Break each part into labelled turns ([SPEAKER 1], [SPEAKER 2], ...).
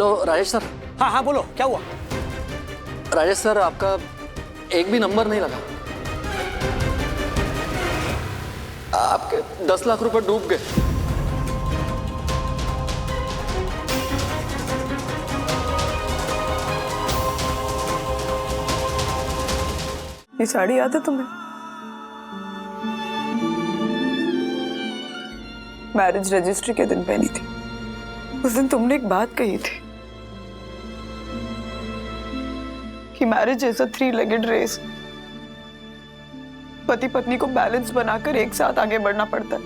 [SPEAKER 1] Hello Rajesh sir.
[SPEAKER 2] हाँ हाँ बोलो, क्या हुआ?
[SPEAKER 1] राजेश सर, आपका एक भी नंबर नहीं लगा। आपके 10 लाख रुपए डूब गए।
[SPEAKER 3] ये साड़ी याद है तुम्हें? मैरिज रजिस्ट्री के दिन पहनी थी। उस दिन तुमने एक बात कही थी कि marriage is a 3-legged race. पति पत्नी को बैलेंस बनाकर एक साथ आगे बढ़ना पड़ता है।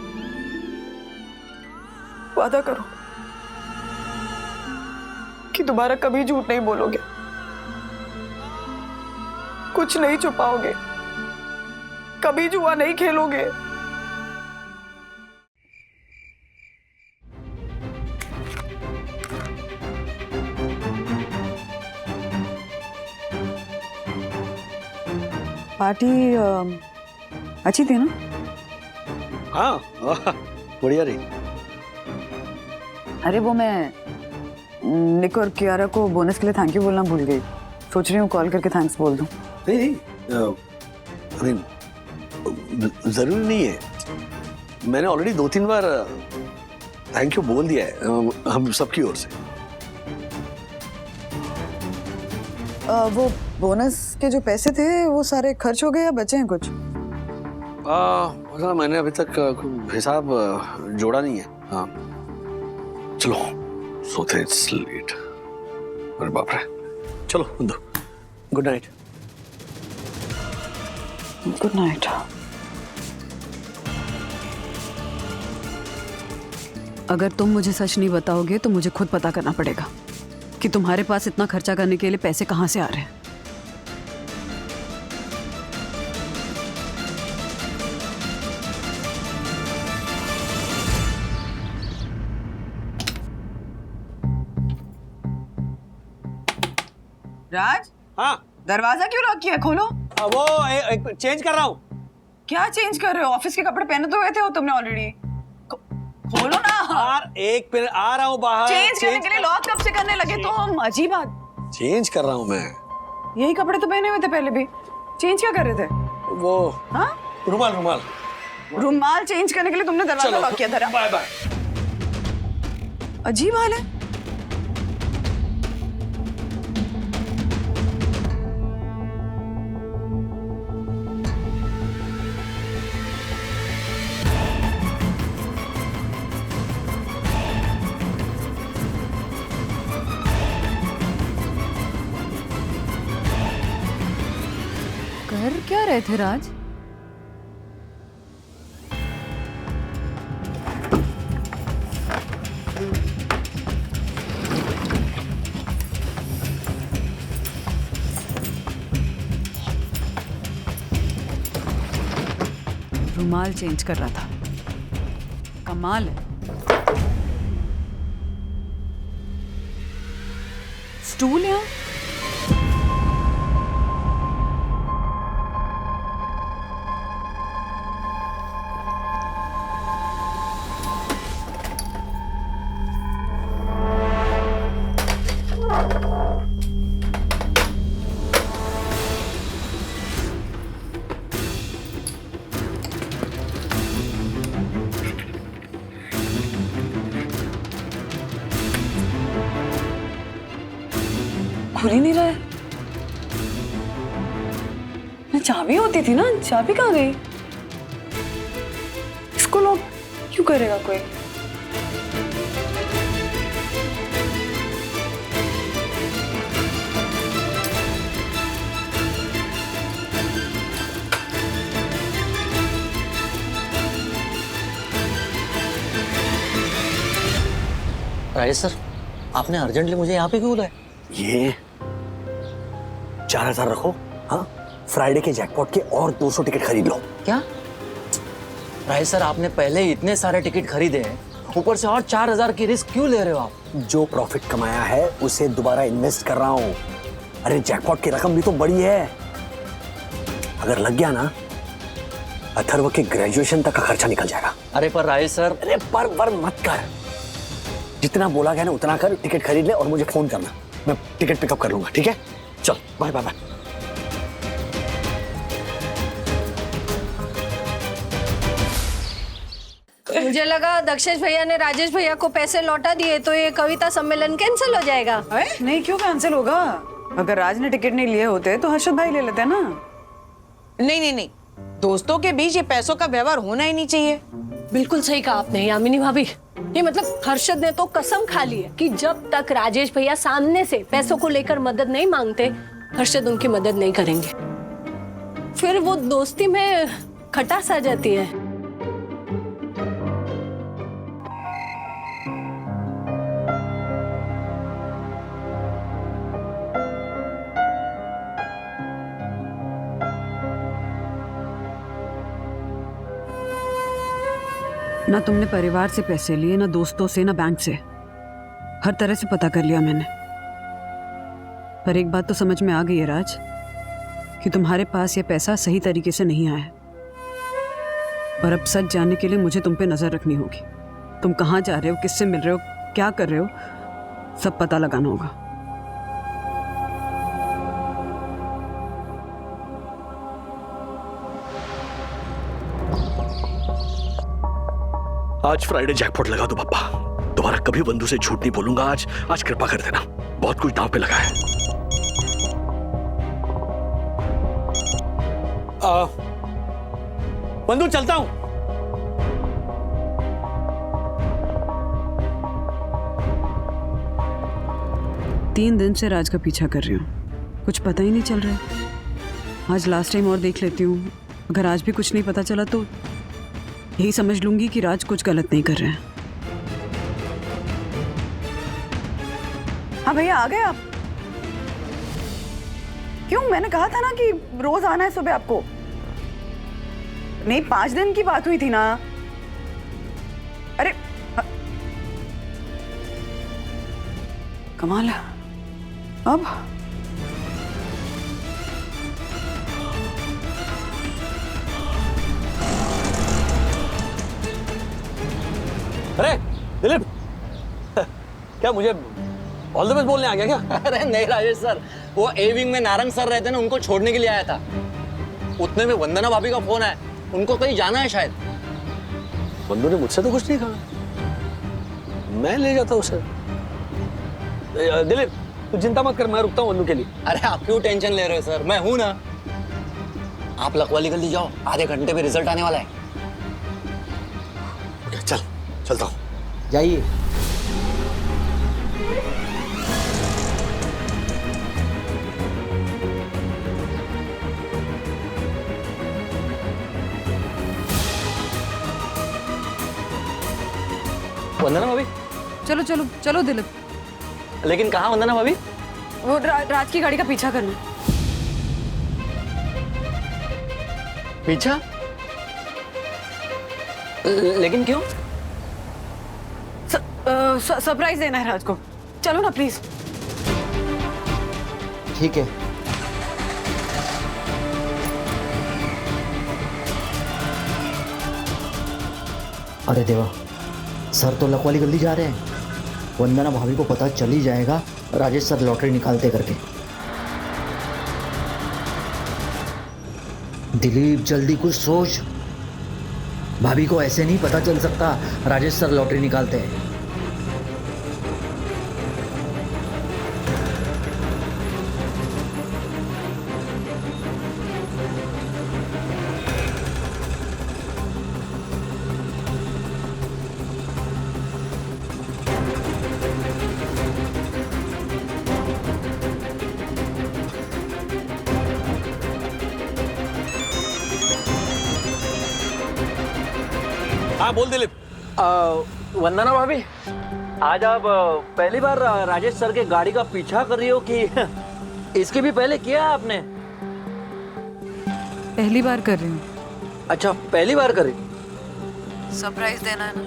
[SPEAKER 3] वादा करो कि दोबारा कभी झूठ नहीं बोलोगे, कुछ नहीं छुपाओगे, कभी जुआ नहीं खेलोगे।
[SPEAKER 4] पार्टी अच्छी थी ना?
[SPEAKER 2] हाँ बढ़िया रही।
[SPEAKER 4] अरे वो मैं निक और कियारा को बोनस के लिए थैंक यू बोलना भूल गई। सोच रही हूँ कॉल करके थैंक्स बोल दूं।
[SPEAKER 2] नहीं जरूरी नहीं है। मैंने ऑलरेडी 2-3 बार थैंक यू बोल दिया है हम सबकी ओर से।
[SPEAKER 4] वो बोनस के जो पैसे थे वो सारे खर्च हो गए या बचे हैं कुछ?
[SPEAKER 2] मतलब मैंने अभी तक हिसाब जोड़ा नहीं है। हाँ चलो सोते, इट्स लेट। अरे बाप रे, चलो दो। Good night.
[SPEAKER 4] Good night. अगर तुम मुझे सच नहीं बताओगे तो मुझे खुद पता करना पड़ेगा कि तुम्हारे पास इतना खर्चा करने के लिए पैसे कहां से आ रहे हैं। राज,
[SPEAKER 2] हाँ
[SPEAKER 4] दरवाजा क्यों लॉक किया? खोलो।
[SPEAKER 2] वो एक चेंज कर रहा हूँ।
[SPEAKER 4] क्या चेंज कर रहे हो? ऑफिस के कपड़े पहने तो हुए थे वो तुमने ऑलरेडी। खोलो ना।
[SPEAKER 2] यार एक मिनट, आ रहा हूँ बाहर।
[SPEAKER 4] चेंज करने के लिए लॉक कब से करने लगे तुम? अजीब बात।
[SPEAKER 2] चेंज कर रहा हूँ मैं।
[SPEAKER 4] यही कपड़े तो पहने हुए थे पहले भी। चेंज क्या कर रहे थे?
[SPEAKER 2] वो
[SPEAKER 4] हाँ,
[SPEAKER 2] रुमाल
[SPEAKER 4] रुमाल चेंज करने के लिए तुमने दरवाजा लॉक किया था।
[SPEAKER 2] Bye bye.
[SPEAKER 4] अजीब हाल है। कर क्या रहे थे राज? रुमाल चेंज कर रहा था। कमाल है। स्टूल यहाँ? खुल ही नहीं रहा है। चाबी होती थी ना, चाबी कहाँ गई? इसको लॉक क्यों करेगा कोई?
[SPEAKER 1] राजेश सर, आपने अर्जेंटली मुझे यहाँ पे क्यों बुलाया?
[SPEAKER 2] ये 4000 रखो। हाँ, फ्राइडे के जैकपॉट के और 200 टिकट खरीद लो।
[SPEAKER 1] क्या राजेश सर, आपने पहले ही इतने सारे टिकट खरीदे हैं, ऊपर से और 4000 की रिस्क क्यों ले रहे हो आप?
[SPEAKER 2] जो प्रॉफिट कमाया है उसे दोबारा इन्वेस्ट कर रहा हूँ। अरे जैकपॉट की रकम भी तो बड़ी है। अगर लग गया ना, अथर्व के ग्रेजुएशन तक का खर्चा निकल जाएगा।
[SPEAKER 1] अरे पर राजेश सर।
[SPEAKER 2] अरे पर मत कर। जितना बोला गया ना उतना कर, टिकट खरीद ले और मुझे फोन करना, मैं टिकट पिकअप कर लूंगा, ठीक है? चल बाय बाय बाय।
[SPEAKER 5] मुझे लगा दक्षेश भैया ने राजेश भैया को पैसे लौटा दिए तो ये कविता सम्मेलन कैंसिल हो जाएगा।
[SPEAKER 3] नहीं, क्यों कैंसिल होगा? अगर राज ने टिकट नहीं लिए होते तो हर्षद भाई ले लेते ना।
[SPEAKER 6] नहीं नहीं नहीं, दोस्तों के बीच ये पैसों का व्यवहार होना ही नहीं चाहिए।
[SPEAKER 5] बिल्कुल सही कहा आपने यामिनी भाभी। ये मतलब हर्षद ने तो कसम खा ली है कि जब तक राजेश भैया सामने से पैसों को लेकर मदद नहीं मांगते, हर्षद उनकी मदद नहीं करेंगे। फिर वो दोस्ती में खटास आ जाती है।
[SPEAKER 4] ना तुमने परिवार से पैसे लिए, ना दोस्तों से, ना बैंक से। हर तरह से पता कर लिया मैंने। पर एक बात तो समझ में आ गई है राज, कि तुम्हारे पास ये पैसा सही तरीके से नहीं आया है। और अब सच जानने के लिए मुझे तुम पे नजर रखनी होगी। तुम कहाँ जा रहे हो, किससे मिल रहे हो, क्या कर रहे हो, सब पता लगाना होगा।
[SPEAKER 2] आज फ्राइडे जैकपॉट लगा दो पापा, दोबारा कभी बंधु से झूठ नहीं बोलूंगा। आज कृपा कर देना, बहुत कुछ दांव पे लगा है। बंधु चलता हूं।
[SPEAKER 4] तीन दिन से राज का पीछा कर रही हूँ, कुछ पता ही नहीं चल रहा है। आज लास्ट टाइम और देख लेती हूँ, अगर आज भी कुछ नहीं पता चला तो यही समझ लूंगी कि राज कुछ गलत नहीं कर रहे हैं।
[SPEAKER 3] हाँ भैया, आ गए आप? क्यों, मैंने कहा था ना कि रोज आना है सुबह आपको। नहीं, 5 दिन की बात हुई थी ना। अरे कमाल है। अब
[SPEAKER 2] अरे दिलीप, क्या मुझे ऑल द बेस्ट बोलने आ गया क्या?
[SPEAKER 1] अरे नहीं राजेश सर, वो ए विंग में नारंग सर रहते ना, उनको छोड़ने के लिए आया था। उतने में वंदना भाभी का फोन आया, उनको कहीं जाना है शायद।
[SPEAKER 2] बंधु ने मुझसे तो कुछ नहीं कहा, मैं ले जाता उसे। दिलीप तू चिंता मत कर, मैं रुकता हूँ बंधु के लिए।
[SPEAKER 1] अरे आप क्यों टेंशन ले रहे हो सर, मैं हूं ना। आप लखवाली गली जाओ, आधे घंटे में रिजल्ट आने वाला है।
[SPEAKER 2] ओके, चल चलता हूँ।
[SPEAKER 1] जाइए। वंदना भाभी,
[SPEAKER 4] चलो चलो चलो दिलीप,
[SPEAKER 1] लेकिन कहाँ वंदना भाभी?
[SPEAKER 4] वो राज की गाड़ी का पीछा करना।
[SPEAKER 1] पीछा? लेकिन क्यों?
[SPEAKER 4] सरप्राइज देना है राज को, चलो ना प्लीज।
[SPEAKER 1] ठीक है।
[SPEAKER 7] अरे देवा, सर तो लखवाली गली जा रहे हैं। वंदना भाभी को पता चल ही जाएगा राजेश सर लॉटरी निकालते करके। दिलीप जल्दी कुछ सोच, भाभी को ऐसे नहीं पता चल सकता राजेश सर लॉटरी निकालते हैं।
[SPEAKER 2] हाँ बोल दिलीप।
[SPEAKER 1] वंदना भाभी, आज आप पहली बार राजेश सर के गाड़ी का पीछा कर रही हो कि इसके भी पहले किया है आपने?
[SPEAKER 4] पहली बार कर रही हूँ।
[SPEAKER 1] अच्छा, पहली बार करी।
[SPEAKER 4] सरप्राइज देना है ना।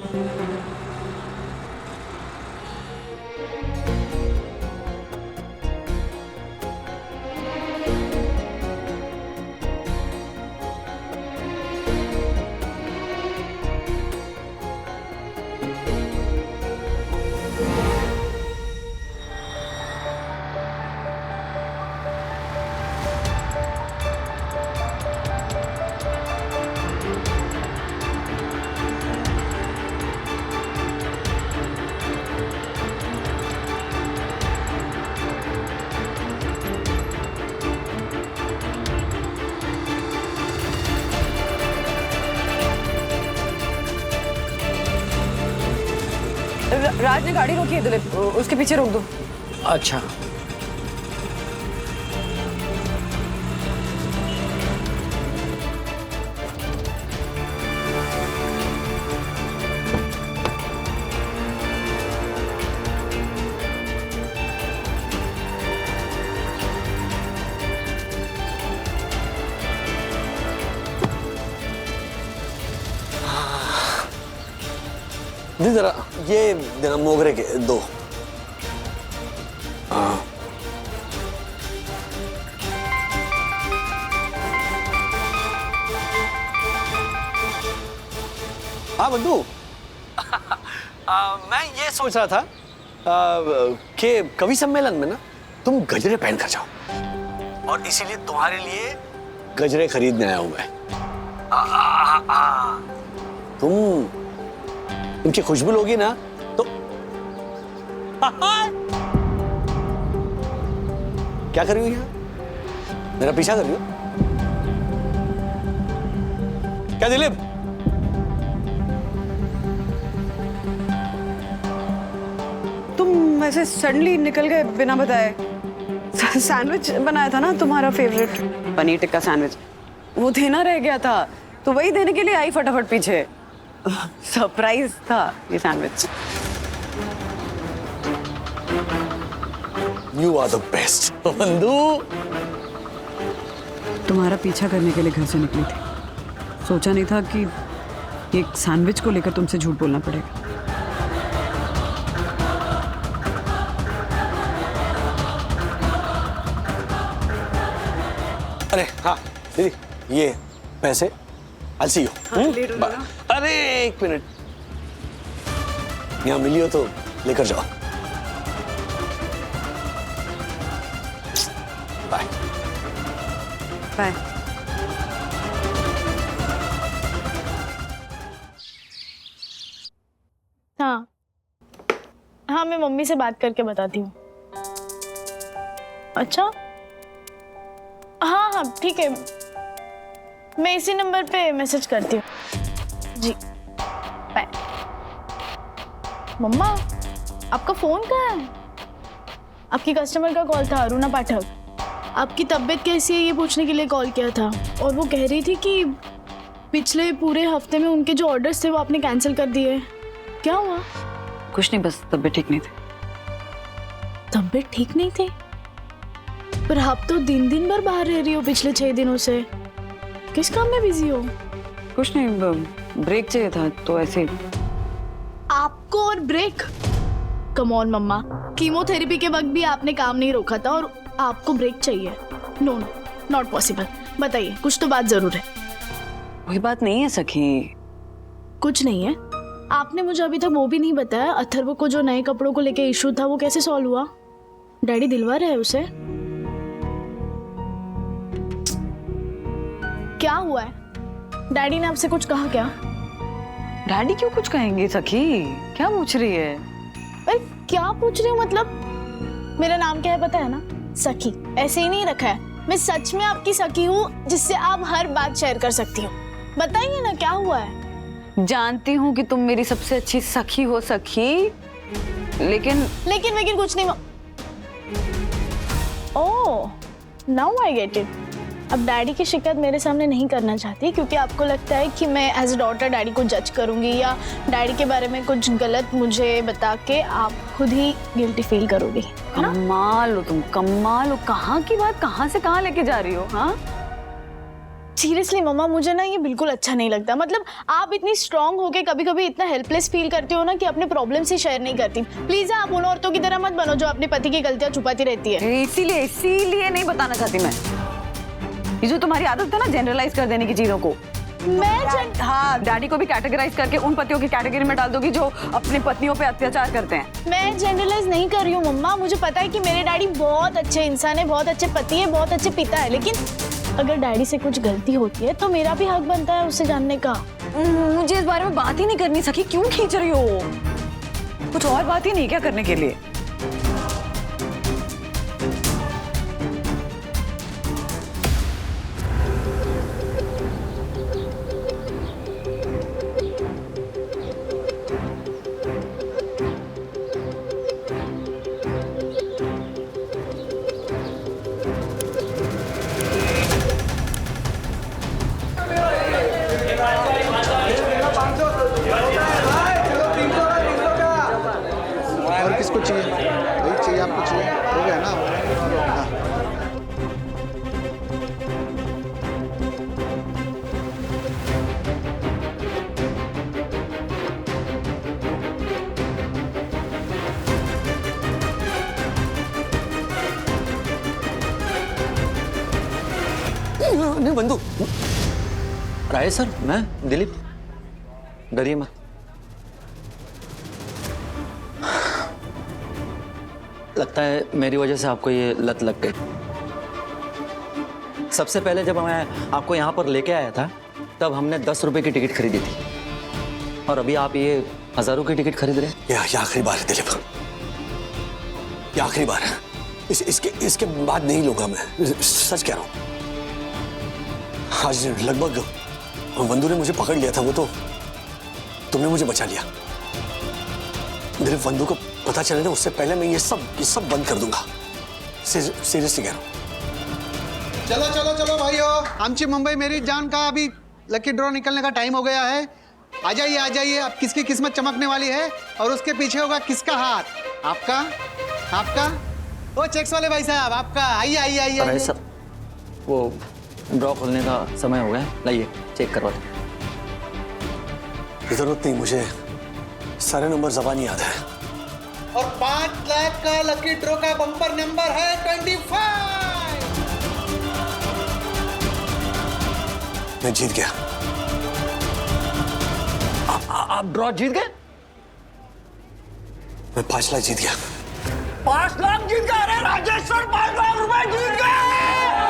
[SPEAKER 3] राज ने गाड़ी रोकी है दिलीप, उसके पीछे रोक दो।
[SPEAKER 2] अच्छा दी जरा ये देना मोगरे के 2। हाँ हाँ बंधु मैं ये सोच रहा था कि कवि सम्मेलन में ना तुम गजरे पहन कर जाओ और इसीलिए तुम्हारे लिए गजरे खरीदने आया हूं मैं। तुम उनकी खुशबू लोगी ना तो क्या कर रही हो यहाँ? मेरा पीछा कर रही हो क्या दिलीप?
[SPEAKER 3] तुम ऐसे सडनली निकल गए बिना बताए। सैंडविच बनाया था ना तुम्हारा फेवरेट, पनीर टिक्का सैंडविच, वो देना रह गया था तो वही देने के लिए आई फटाफट पीछे। सरप्राइज था ये sandwich.
[SPEAKER 2] You are the best बंधु।
[SPEAKER 4] तुम्हारा पीछा करने के लिए घर से निकली थी, सोचा नहीं था कि एक सैंडविच को लेकर तुमसे झूठ बोलना पड़ेगा।
[SPEAKER 2] अरे हाँ दीदी ये पैसे I'll see you। अरे 1 मिनट, यहाँ मिली हो तो लेकर जाओ। Bye
[SPEAKER 3] bye.
[SPEAKER 8] हाँ हाँ, मैं मम्मी से बात करके बताती हूँ। अच्छा हाँ हाँ ठीक है, मैं इसी नंबर पे मैसेज करती हूँ। जी बाय। मम्मा आपका फोन कहाँ है? आपकी कस्टमर का कॉल था, अरुणा पाठक। आपकी तबीयत कैसी है ये पूछने के लिए कॉल किया था, और वो कह रही थी कि पिछले पूरे हफ्ते में उनके जो ऑर्डर्स थे वो आपने कैंसिल कर दिए। क्या हुआ?
[SPEAKER 3] कुछ नहीं, बस तबीयत ठीक नहीं थी।
[SPEAKER 8] तबीयत ठीक नहीं थी? पर आप तो दिन दिन भर बाहर रह रही हो पिछले 6 दिनों से, किस काम में बिजी हो?
[SPEAKER 3] कुछ नहीं, ब्रेक चाहिए था तो ऐसे।
[SPEAKER 8] आपको और ब्रेक? कम ऑन मम्मा, कीमोथेरेपी के वक्त भी आपने काम नहीं रोका था और आपको ब्रेक चाहिए? No no, not possible. बताइए, कुछ तो बात जरूर है।
[SPEAKER 3] कोई बात नहीं है सखी।
[SPEAKER 8] कुछ नहीं है? आपने मुझे अभी तक वो भी नहीं बताया, अथर्व को जो नए कपड़ों को लेके इशू था वो कैसे सॉल्व हुआ? डैडी दिलवा रहे हैं उसे? क्या हुआ है? डैडी ने आपसे कुछ कहा क्या?
[SPEAKER 3] डैडी क्यों कुछ कहेंगे सखी? क्या पूछ रही है?
[SPEAKER 8] अरे क्या पूछ रही हूँ मतलब? मेरा नाम क्या है पता है ना? सखी। ऐसे ही नहीं रखा है, मैं सच में आपकी सखी हूँ जिससे आप हर बात शेयर कर सकती हो। बताइए ना क्या हुआ है?
[SPEAKER 3] जानती हूँ कि तुम मेरी सबसे अच्छी सखी हो सखी, लेकिन
[SPEAKER 8] कुछ नहीं। ओह, नाउ आई गेट इट। अब डैडी की शिकायत मेरे सामने नहीं करना चाहती क्योंकि आपको लगता है कि मैं एज अ डॉटर डैडी को जज करूंगी या डैडी के बारे में कुछ गलत मुझे बता के आप खुद ही गिल्टी फील करोगी।
[SPEAKER 3] कमाल हो तुम, कमाल हो। कहाँ की बात कहाँ से कहाँ लेके जा रही हो? हाँ
[SPEAKER 8] सीरियसली मम्मा, मुझे ना ये बिल्कुल अच्छा नहीं लगता। मतलब आप इतनी स्ट्रांग होके कभी कभी इतना हेल्पलेस फील करती हो ना कि अपने प्रॉब्लम्स ही शेयर नहीं करती। प्लीज आप उन औरतों की तरह मत बनो जो अपने पति की गलतियां छुपाती रहती है।
[SPEAKER 3] इसीलिए नहीं बताना चाहती मैं। ये जो तुम्हारी आदत है ना जनरलाइज कर देने की चीजों को, हाँ, डैडी को भी कैटेगराइज करके उन पतियों की कैटेगरी में डाल दोगी जो अपनी पत्नियों पे अत्याचार करते हैं।
[SPEAKER 8] मैं जनरलाइज नहीं कर रही हूँ मम्मा, मुझे पता है कि मेरे डैडी बहुत अच्छे इंसान है, बहुत अच्छे पति है, बहुत अच्छे पिता है, लेकिन अगर डैडी से कुछ गलती होती है तो मेरा भी हक बनता है उसे जानने का।
[SPEAKER 3] मुझे इस बारे में बात ही नहीं करनी सखी। क्यों खींच रही हो? कुछ और बात ही नहीं क्या करने के लिए?
[SPEAKER 2] नहीं बंधु।
[SPEAKER 1] राजेश सर, मैं दिलीप, डरिए मत। लगता है मेरी वजह से आपको ये लत लग गई। सबसे पहले जब मैं आपको यहाँ पर लेके आया था तब हमने 10 रुपए की टिकट खरीदी थी, और अभी आप ये हजारों की टिकट खरीद रहे हैं।
[SPEAKER 2] ये आखिरी बार है दिलीप, ये आखिरी बार है। इसके बाद नहीं लूंगा मैं, सच कह रहा हूँ। आज लगभग बंधु ने मुझे पकड़ लिया था, वो तो तुमने मुझे बचा लिया। दिलीप, बंधु को पता चले ना उससे पहले मैं ये सब बंद कर दूंगा। सीरियसली कह रहा हूँ।
[SPEAKER 9] चलो चलो चलो भाइयों, आमची मुंबई मेरी जान का अभी लकी ड्रॉ निकलने का टाइम हो गया है। आ जाइए, अब किसकी किस्मत चमकने वाली है और उसके पीछे होगा किसका हाथ? आपका वो चेक्स वाले भाई साहब, आपका। आइए।
[SPEAKER 1] अरे सर, वो ड्रॉ खोलने का समय हो गया, लाइए चेक करवा दो।
[SPEAKER 2] जरूरत नहीं, मुझे सारे नंबर ज़बानी याद है।
[SPEAKER 9] और 5 लाख का लकी ड्रॉ का बम्पर नंबर है 25।
[SPEAKER 2] मैं जीत गया।
[SPEAKER 1] आप ड्रॉ जीत गए?
[SPEAKER 2] मैं 5 लाख जीत गया।
[SPEAKER 1] 5 लाख जीत गए? अरे राजेश सर, 5 लाख रुपए जीत गए!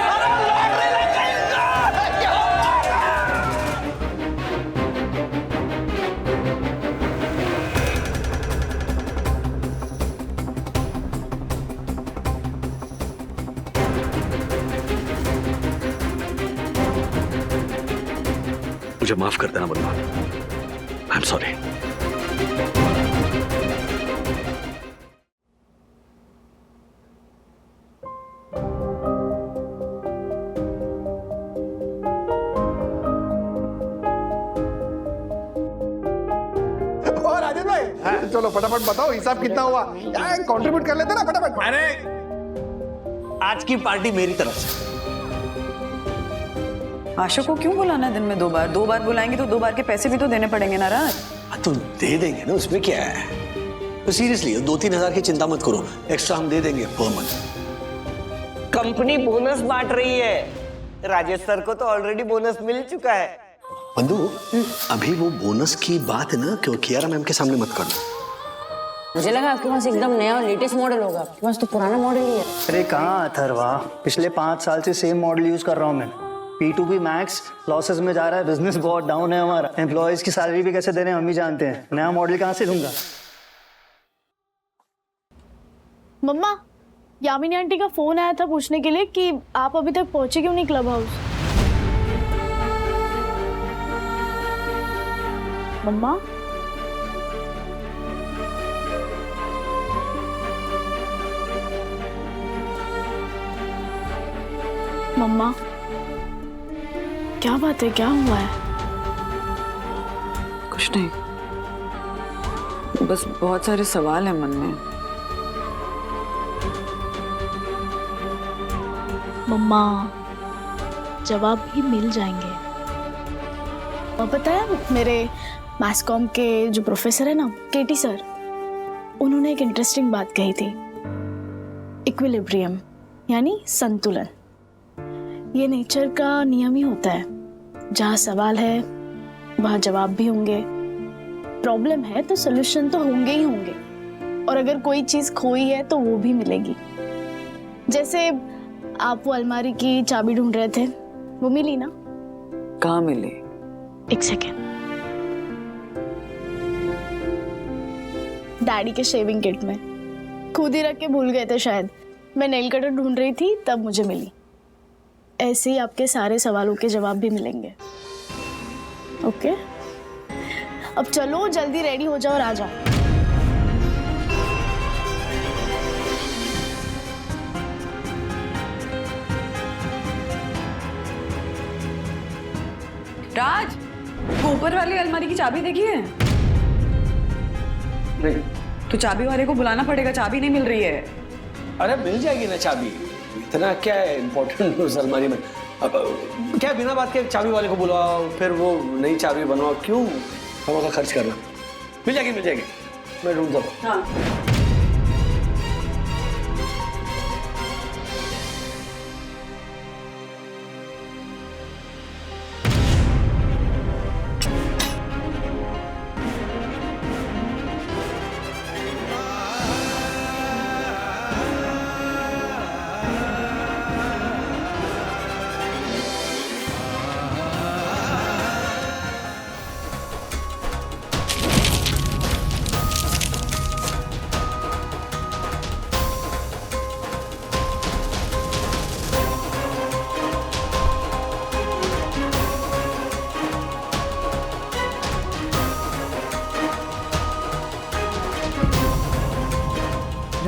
[SPEAKER 1] अरे लॉटरी लग गई इनका! क्या बात है!
[SPEAKER 2] मुझे माफ कर देना बंधु, आई एम सॉरी।
[SPEAKER 9] और राजेश भाई, चलो फटाफट बताओ हिसाब कितना हुआ, कंट्रीब्यूट कर लेते ना फटाफट।
[SPEAKER 10] अरे आज की पार्टी मेरी तरफ से।
[SPEAKER 3] आशु को क्यों बुलाना है दिन में 2 बार? 2 बार बुलाएंगे तो 2 बार के पैसे भी तो देने पड़ेंगे ना राज।
[SPEAKER 2] तो दे देंगे ना, उसमें क्या है। तो सीरियसली 2-3 हजार की चिंता मत करो, एक्स्ट्रा हम दे देंगे पर मंथ।
[SPEAKER 10] कंपनी बोनस बांट रही है, राजेश सर को तो ऑलरेडी बोनस मिल चुका है।
[SPEAKER 2] बंधु, अभी वो बोनस की बात है ना, क्यों कियारा मैम के सामने मत करना।
[SPEAKER 11] मुझे लगा आपके पास एकदम नया और लेटेस्ट मॉडल होगा, आपके पास तो पुराना मॉडल ही है।
[SPEAKER 12] अरे कहाँ अथर्वा, पिछले 5 साल से सेम मॉडल यूज कर रहा हूँ मैं। P2P मैक्स लॉसेस में जा रहा है, बिजनेस बहुत डाउन है हमारा, एम्प्लॉयज की सैलरी भी कैसे दे रहे हैं हम ही जानते हैं, नया मॉडल कहाँ से लूंगा।
[SPEAKER 8] मम्मा, यामिनी आंटी का फोन आया था पूछने के लिए कि आप अभी तक पहुंचे क्यों नहीं क्लब हाउस। मम्मा, मम्मा, क्या बात है, क्या हुआ है?
[SPEAKER 3] कुछ नहीं, बस बहुत सारे सवाल हैं मन में।
[SPEAKER 8] मम्मा, जवाब भी मिल जाएंगे। और पता है, मेरे मैथ्स कॉम के जो प्रोफेसर है ना, केटी सर, उन्होंने एक इंटरेस्टिंग बात कही थी। इक्विलिब्रियम यानी संतुलन, ये नेचर का नियम ही होता है। जहाँ सवाल है वहाँ जवाब भी होंगे, प्रॉब्लम है तो सॉल्यूशन तो होंगे ही होंगे, और अगर कोई चीज़ खोई है तो वो भी मिलेगी। जैसे आप वो अलमारी की चाबी ढूंढ रहे थे, वो मिली ना?
[SPEAKER 3] कहाँ मिली?
[SPEAKER 8] एक सेकेंड, डैडी के शेविंग किट में खुद ही रख के भूल गए थे शायद। मैं नेल कटर ढूंढ रही थी तब मुझे मिली। ऐसे ही आपके सारे सवालों के जवाब भी मिलेंगे। ओके, अब चलो जल्दी रेडी हो जाओ और आ जाओ।
[SPEAKER 3] राज, ऊपर वाली अलमारी की चाबी देखी है?
[SPEAKER 2] नहीं।
[SPEAKER 3] तो चाबी वाले को बुलाना पड़ेगा, चाबी नहीं मिल रही है।
[SPEAKER 2] अरे मिल जाएगी ना चाबी, इतना क्या है इम्पोर्टेंट उस अलमारी में। अब क्या बिना बात के चाबी वाले को बुलाओ, फिर वो नई चाबी बनवाओ, क्यों हवा का खर्च करना। मिल जाएगी, मैं ढूंढता हूँ।
[SPEAKER 3] हाँ।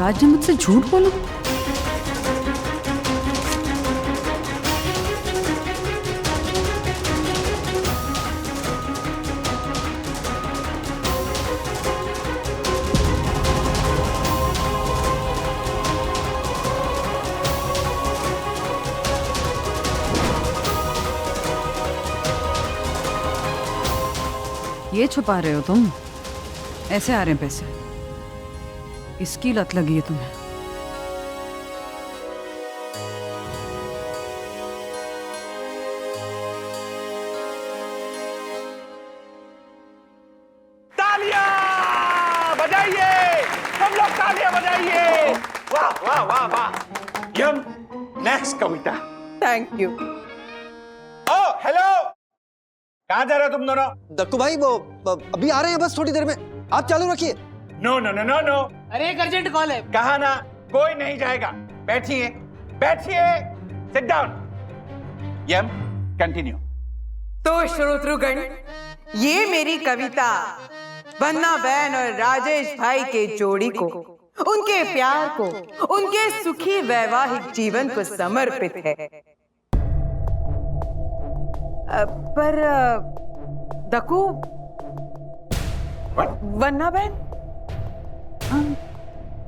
[SPEAKER 4] राज ने मुझसे झूठ बोला? ये छुपा रहे हो तुम? ऐसे आ रहे हैं पैसे? इसकी लत लगी है तुम्हें।
[SPEAKER 13] तालियां बजाइए, सब लोग तालियां बजाइए। वाह वाह वाह वाह। यम, नेक्स्ट कविता।
[SPEAKER 6] Thank you.
[SPEAKER 13] ओ हेलो, कहाँ जा रहे हो तुम दोनों?
[SPEAKER 9] दक्कू भाई वो अभी आ रहे हैं, बस थोड़ी देर में, आप चालू रखिए।
[SPEAKER 13] No no no no no,
[SPEAKER 6] अरे एक अर्जेंट कॉल है।
[SPEAKER 13] कहा ना कोई नहीं जाएगा। बैठिए बैठिए, सिट डाउन। यम, कंटिन्यू।
[SPEAKER 6] तो श्रोतृगण, ये मेरी कविता वंदना बहन और राजेश भाई के जोड़ी को, उनके प्यार को, उनके सुखी वैवाहिक जीवन को समर्पित है। पर दक्कू, वंदना बहन?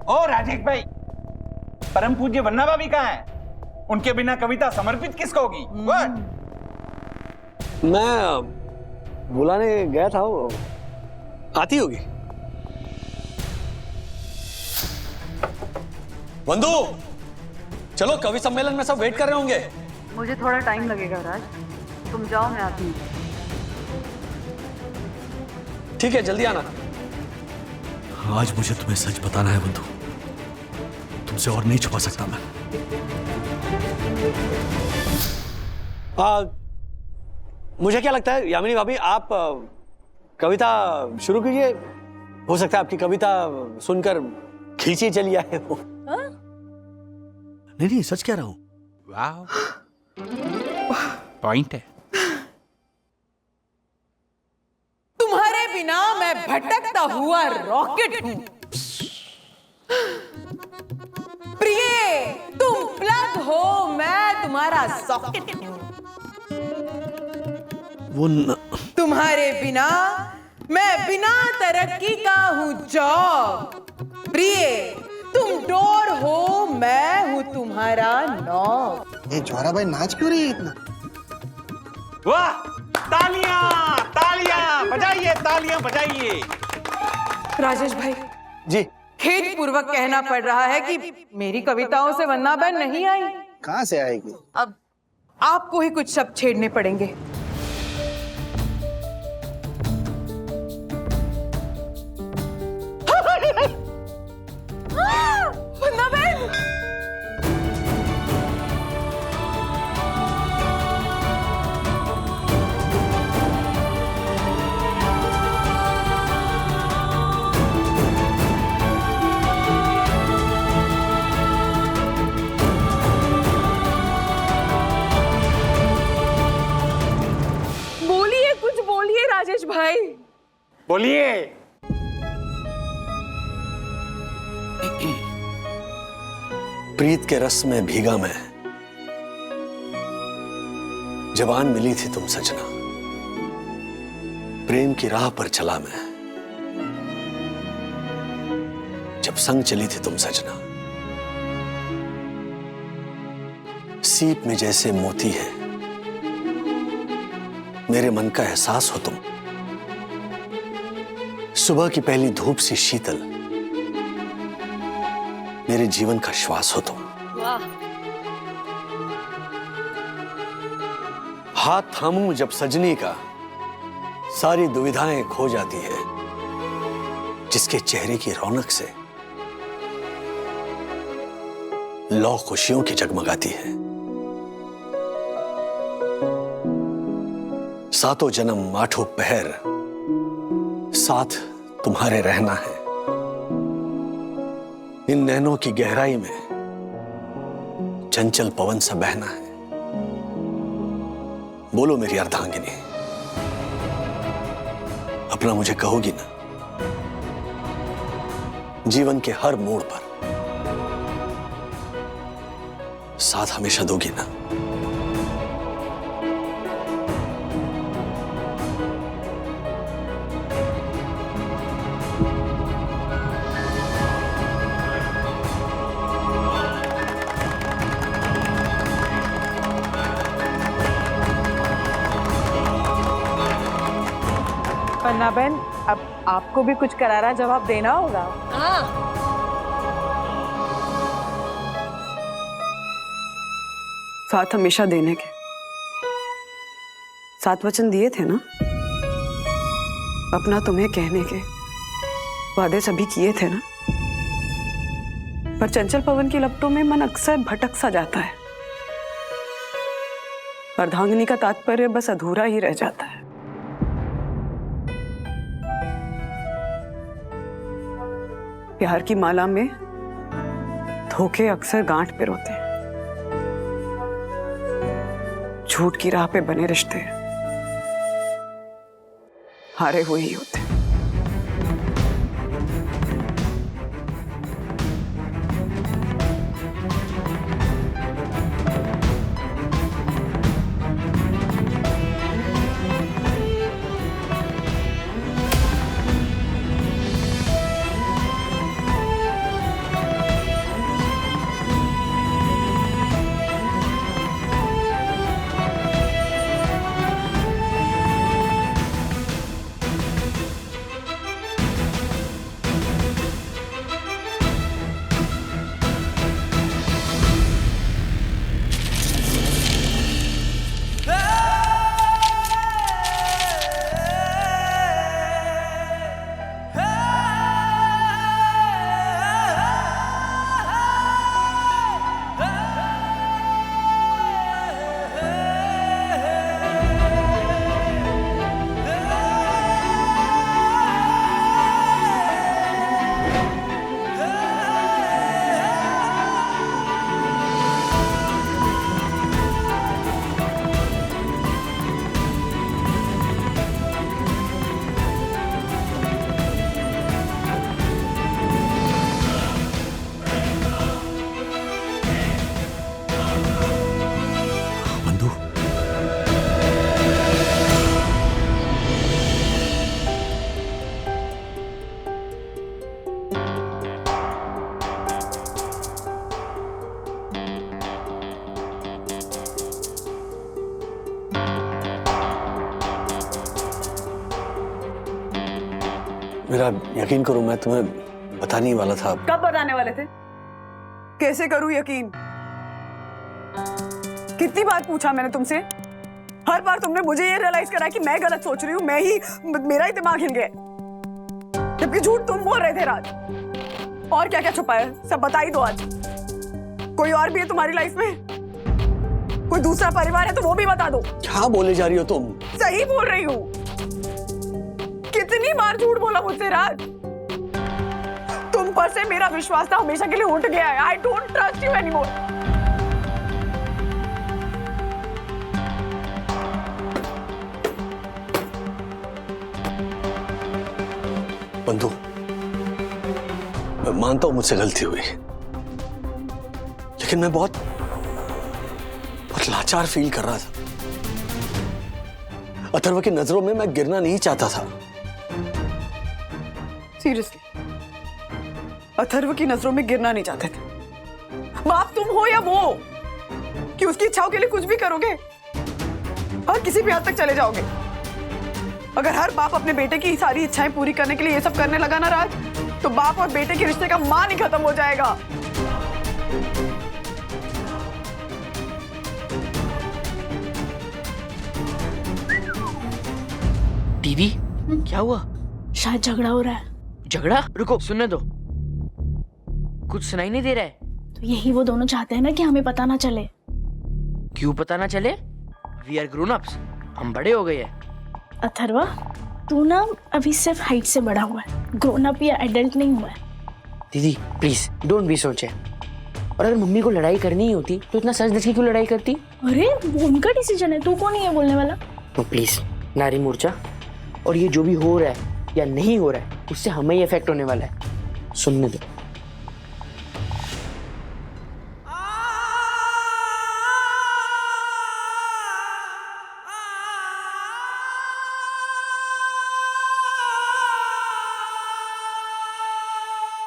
[SPEAKER 13] ओ राजेश भाई, परम पूज्य वन्ना भाभी कहाँ है? उनके बिना कविता समर्पित किसको होगी?
[SPEAKER 2] मैं बुलाने गया था, वो आती होगी। वंदू, चलो कवि सम्मेलन में सब वेट कर रहे होंगे।
[SPEAKER 4] मुझे थोड़ा टाइम लगेगा राज, तुम जाओ, मैं आती हूँ।
[SPEAKER 2] ठीक है, जल्दी आना। आज मुझे तुम्हें सच बताना है वंदू, तुमसे और नहीं छुपा सकता मैं। मुझे क्या लगता है यामिनी भाभी, आप कविता शुरू कीजिए। हो सकता है आपकी कविता सुनकर खींची चली आए हो। नहीं, सच कह रहा हूं।
[SPEAKER 13] वाह, पॉइंट है।
[SPEAKER 6] तुम्हारे बिना मैं भटकता हुआ रॉकेट हूं। प्रिय, तुम प्लग हो, मैं तुम्हारा सॉकेट हूं। तुम्हारे बिना मैं बिना तरक्की का हूं जॉब। प्रिय, तुम डोर हो, मैं हूं तुम्हारा नॉब।
[SPEAKER 9] ये ज्वारा भाई नाच क्यों रही है इतना?
[SPEAKER 13] वाह, तालियां तालियां बजाइए, तालियां बजाइए।
[SPEAKER 6] राजेश भाई
[SPEAKER 2] जी,
[SPEAKER 6] खेद पूर्वक कहना पड़ रहा है कि मेरी कविताओं से वंदना बहन नहीं आई।
[SPEAKER 9] कहाँ से आएगी?
[SPEAKER 6] अब आपको ही कुछ शब्द छेड़ने पड़ेंगे। वंदना बहन, बोलिए, कुछ बोलिए राजेश भाई।
[SPEAKER 13] बोलिए।
[SPEAKER 2] प्रीत के रस में भीगा मैं, जवान मिली थी तुम सजना, प्रेम की राह पर चला मैं, जब संग चली थी तुम सजना। सीप में जैसे मोती है मेरे मन का एहसास हो तुम, सुबह की पहली धूप सी शीतल मेरे जीवन का श्वास हो तुम।
[SPEAKER 5] वाह,
[SPEAKER 2] हाथ थामूं जब सजनी का, सारी दुविधाएं खो जाती है, जिसके चेहरे की रौनक से लौ खुशियों की जगमगाती है। सातों जन्म आठों पहर साथ तुम्हारे रहना है, इन नैनों की गहराई में चंचल पवन सा बहना है। बोलो मेरी अर्धांगिनी, अपना मुझे कहोगी ना? जीवन के हर मोड़ पर साथ हमेशा दोगी ना?
[SPEAKER 6] पन्ना बहन, अब आपको भी कुछ करारा जवाब देना होगा।
[SPEAKER 5] हाँ,
[SPEAKER 3] साथ हमेशा देने के 7 वचन दिए थे ना, अपना तुम्हें कहने के वादे सभी किए थे ना, पर चंचल पवन की लपटों में मन अक्सर भटक सा जाता है। अर्धांगिनी का तात्पर्य बस अधूरा ही रह जाता है। प्यार की माला में धोखे अक्सर गांठ पिरोते हैं, झूठ की राह पे बने रिश्ते हारे हुए ही होते हैं।
[SPEAKER 2] मेरा यकीन करो, मैं तुम्हें बताने ही वाला था।
[SPEAKER 3] कब बताने वाले थे? कैसे करूं यकीन? कितनी बार पूछा मैंने तुमसे? हर बार तुमने मुझे ये रियलाइज करा कि मैं गलत सोच रही हूँ, मेरा ही दिमाग हिल गया, जबकि झूठ तुम बोल रहे थे राज। और क्या क्या छुपा है, सब बता ही दो आज। कोई और भी है तुम्हारी लाइफ में? कोई दूसरा परिवार है तो वो भी बता दो।
[SPEAKER 2] क्या बोले जा रही हो तुम?
[SPEAKER 3] सही बोल रही हूँ। कितनी बार झूठ बोला मुझसे राज? तुम पर से मेरा विश्वास था हमेशा के लिए उठ गया है। I don't trust you anymore.
[SPEAKER 2] बंधु, मैं मानता हूं मुझसे गलती हुई, लेकिन मैं बहुत लाचार फील कर रहा था। अथर्व की नजरों में मैं गिरना नहीं चाहता था।
[SPEAKER 3] सीरियसली, अथर्व की नजरों में गिरना नहीं चाहते थे? बाप तुम हो या वो कि उसकी इच्छाओं के लिए कुछ भी करोगे और किसी भी हद तक चले जाओगे? अगर हर बाप अपने बेटे की सारी इच्छाएं पूरी करने के लिए ये सब करने लगा ना राज, तो बाप और बेटे के रिश्ते का मान ही खत्म हो जाएगा।
[SPEAKER 14] दीदी, क्या हुआ?
[SPEAKER 8] शायद झगड़ा हो रहा है।
[SPEAKER 14] झगड़ा? रुको, सुनने दो। कुछ सुनाई नहीं दे रहा है।
[SPEAKER 8] तो यही वो दोनों चाहते हैं ना कि हमें पता ना चले।
[SPEAKER 14] क्यों पता ना चले? वी आर ग्रोन अप्स, हम बड़े हो गए हैं।
[SPEAKER 8] अथर्वा, तू ना अभी सिर्फ हाइट से बड़ा हुआ है, ग्रोन अप या एडल्ट नहीं हुआ है।
[SPEAKER 14] दीदी प्लीज डोंट बी सोचे। और अगर मम्मी को लड़ाई करनी ही होती तो इतना सच धज के क्यों लड़ाई करती?
[SPEAKER 8] अरे वो उनका डिसीजन है, तू कौन है बोलने वाला?
[SPEAKER 14] तो प्लीज नारी मोर्चा, और ये जो भी हो रहा है या नहीं हो रहा है उससे हमें ही इफेक्ट होने वाला है। सुनने दो।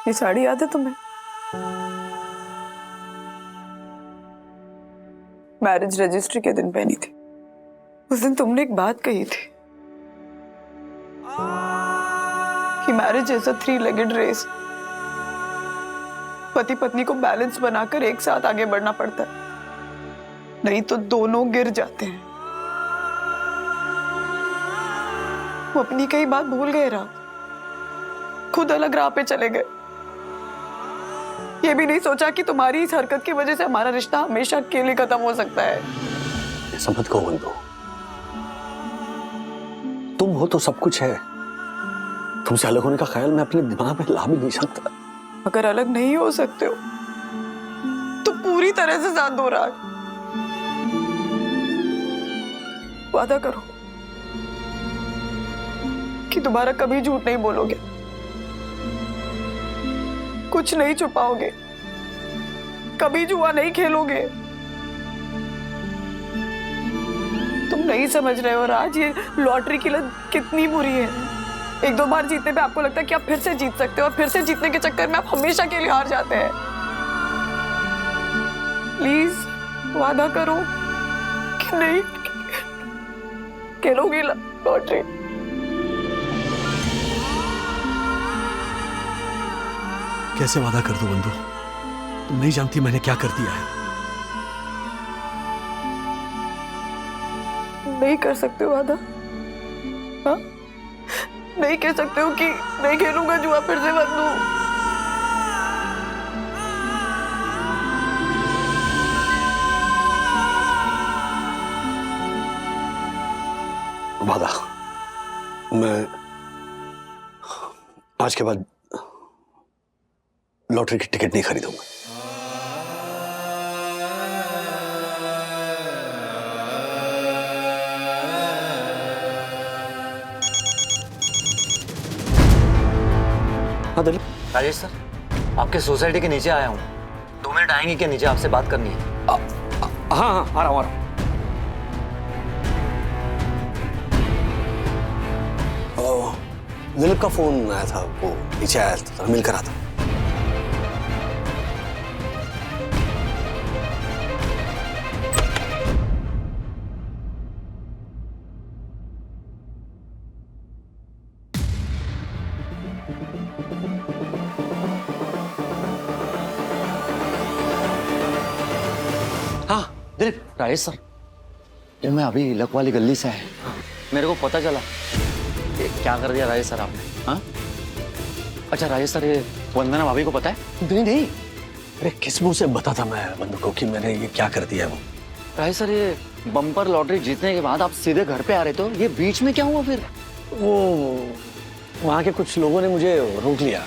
[SPEAKER 3] ये साड़ी याद है तुम्हें? मैरिज रजिस्ट्री के दिन पहनी थी। उस दिन तुमने एक बात कही थी कि marriage is a 3-legged race. पति पत्नी को बैलेंस बनाकर एक साथ आगे बढ़ना पड़ता है, नहीं तो दोनों गिर जाते हैं। वो अपनी कई बात भूल गए राज, खुद अलग राह पे चले गए। ये भी नहीं सोचा कि तुम्हारी इस हरकत की वजह से हमारा रिश्ता हमेशा के लिए खत्म हो सकता है।
[SPEAKER 2] ऐसा मत कहो बंधु, तुम हो तो सब कुछ है। तुमसे अलग होने का ख्याल मैं अपने दिमाग में ला भी नहीं सकता।
[SPEAKER 3] अगर अलग नहीं हो सकते हो तो पूरी तरह से साथ दो राज। वादा करो कि दोबारा कभी झूठ नहीं बोलोगे, कुछ नहीं छुपाओगे, कभी जुआ नहीं खेलोगे। तुम नहीं समझ रहे हो राज, ये लॉटरी की लत कितनी बुरी है। 1-2 बार जीतने पे आपको लगता है कि आप फिर से जीत सकते हो, और फिर से जीतने के चक्कर में आप हमेशा के लिए हार जाते हैं। प्लीज वादा करो कि नहीं खेलोगी लॉटरी।
[SPEAKER 2] कैसे वादा कर दो बंधु, तुम नहीं जानती मैंने क्या कर दिया है।
[SPEAKER 3] नहीं कर सकते हो वादा? हाँ, नहीं कह सकते हो कि नहीं खेलूंगा जुआ फिर से बंधु?
[SPEAKER 2] वादा, मैं आज के बाद लॉटरी की टिकट नहीं खरीदूंगा। हाँ दिलीप।
[SPEAKER 1] राजेश सर, आपके सोसाइटी के नीचे आया हूँ। 2 मिनट आएंगे क्या? नीचे आपसे बात करनी है।
[SPEAKER 2] हाँ हाँ, आ रहा हूँ। दिलीप का फोन आया था, वो नीचे आया था, मिल कर आता।
[SPEAKER 1] हाँ दिलीप। राजेश सर, ये मैं अभी लक वाली गली से है, मेरे को पता चला। ये क्या कर दिया राजेश सर आपने? हाँ, अच्छा राजेश सर, ये वंदना भाभी को पता है?
[SPEAKER 2] नहीं नहीं, अरे किस मुंह से बताता मैं बंधु को कि मैंने ये क्या कर दिया है। वो
[SPEAKER 1] राजेश सर, ये बम्पर लॉटरी जीतने के बाद आप सीधे घर पे आ रहे थे, ये बीच में क्या हुआ फिर?
[SPEAKER 2] वो वहां के कुछ लोगों ने मुझे रोक लिया।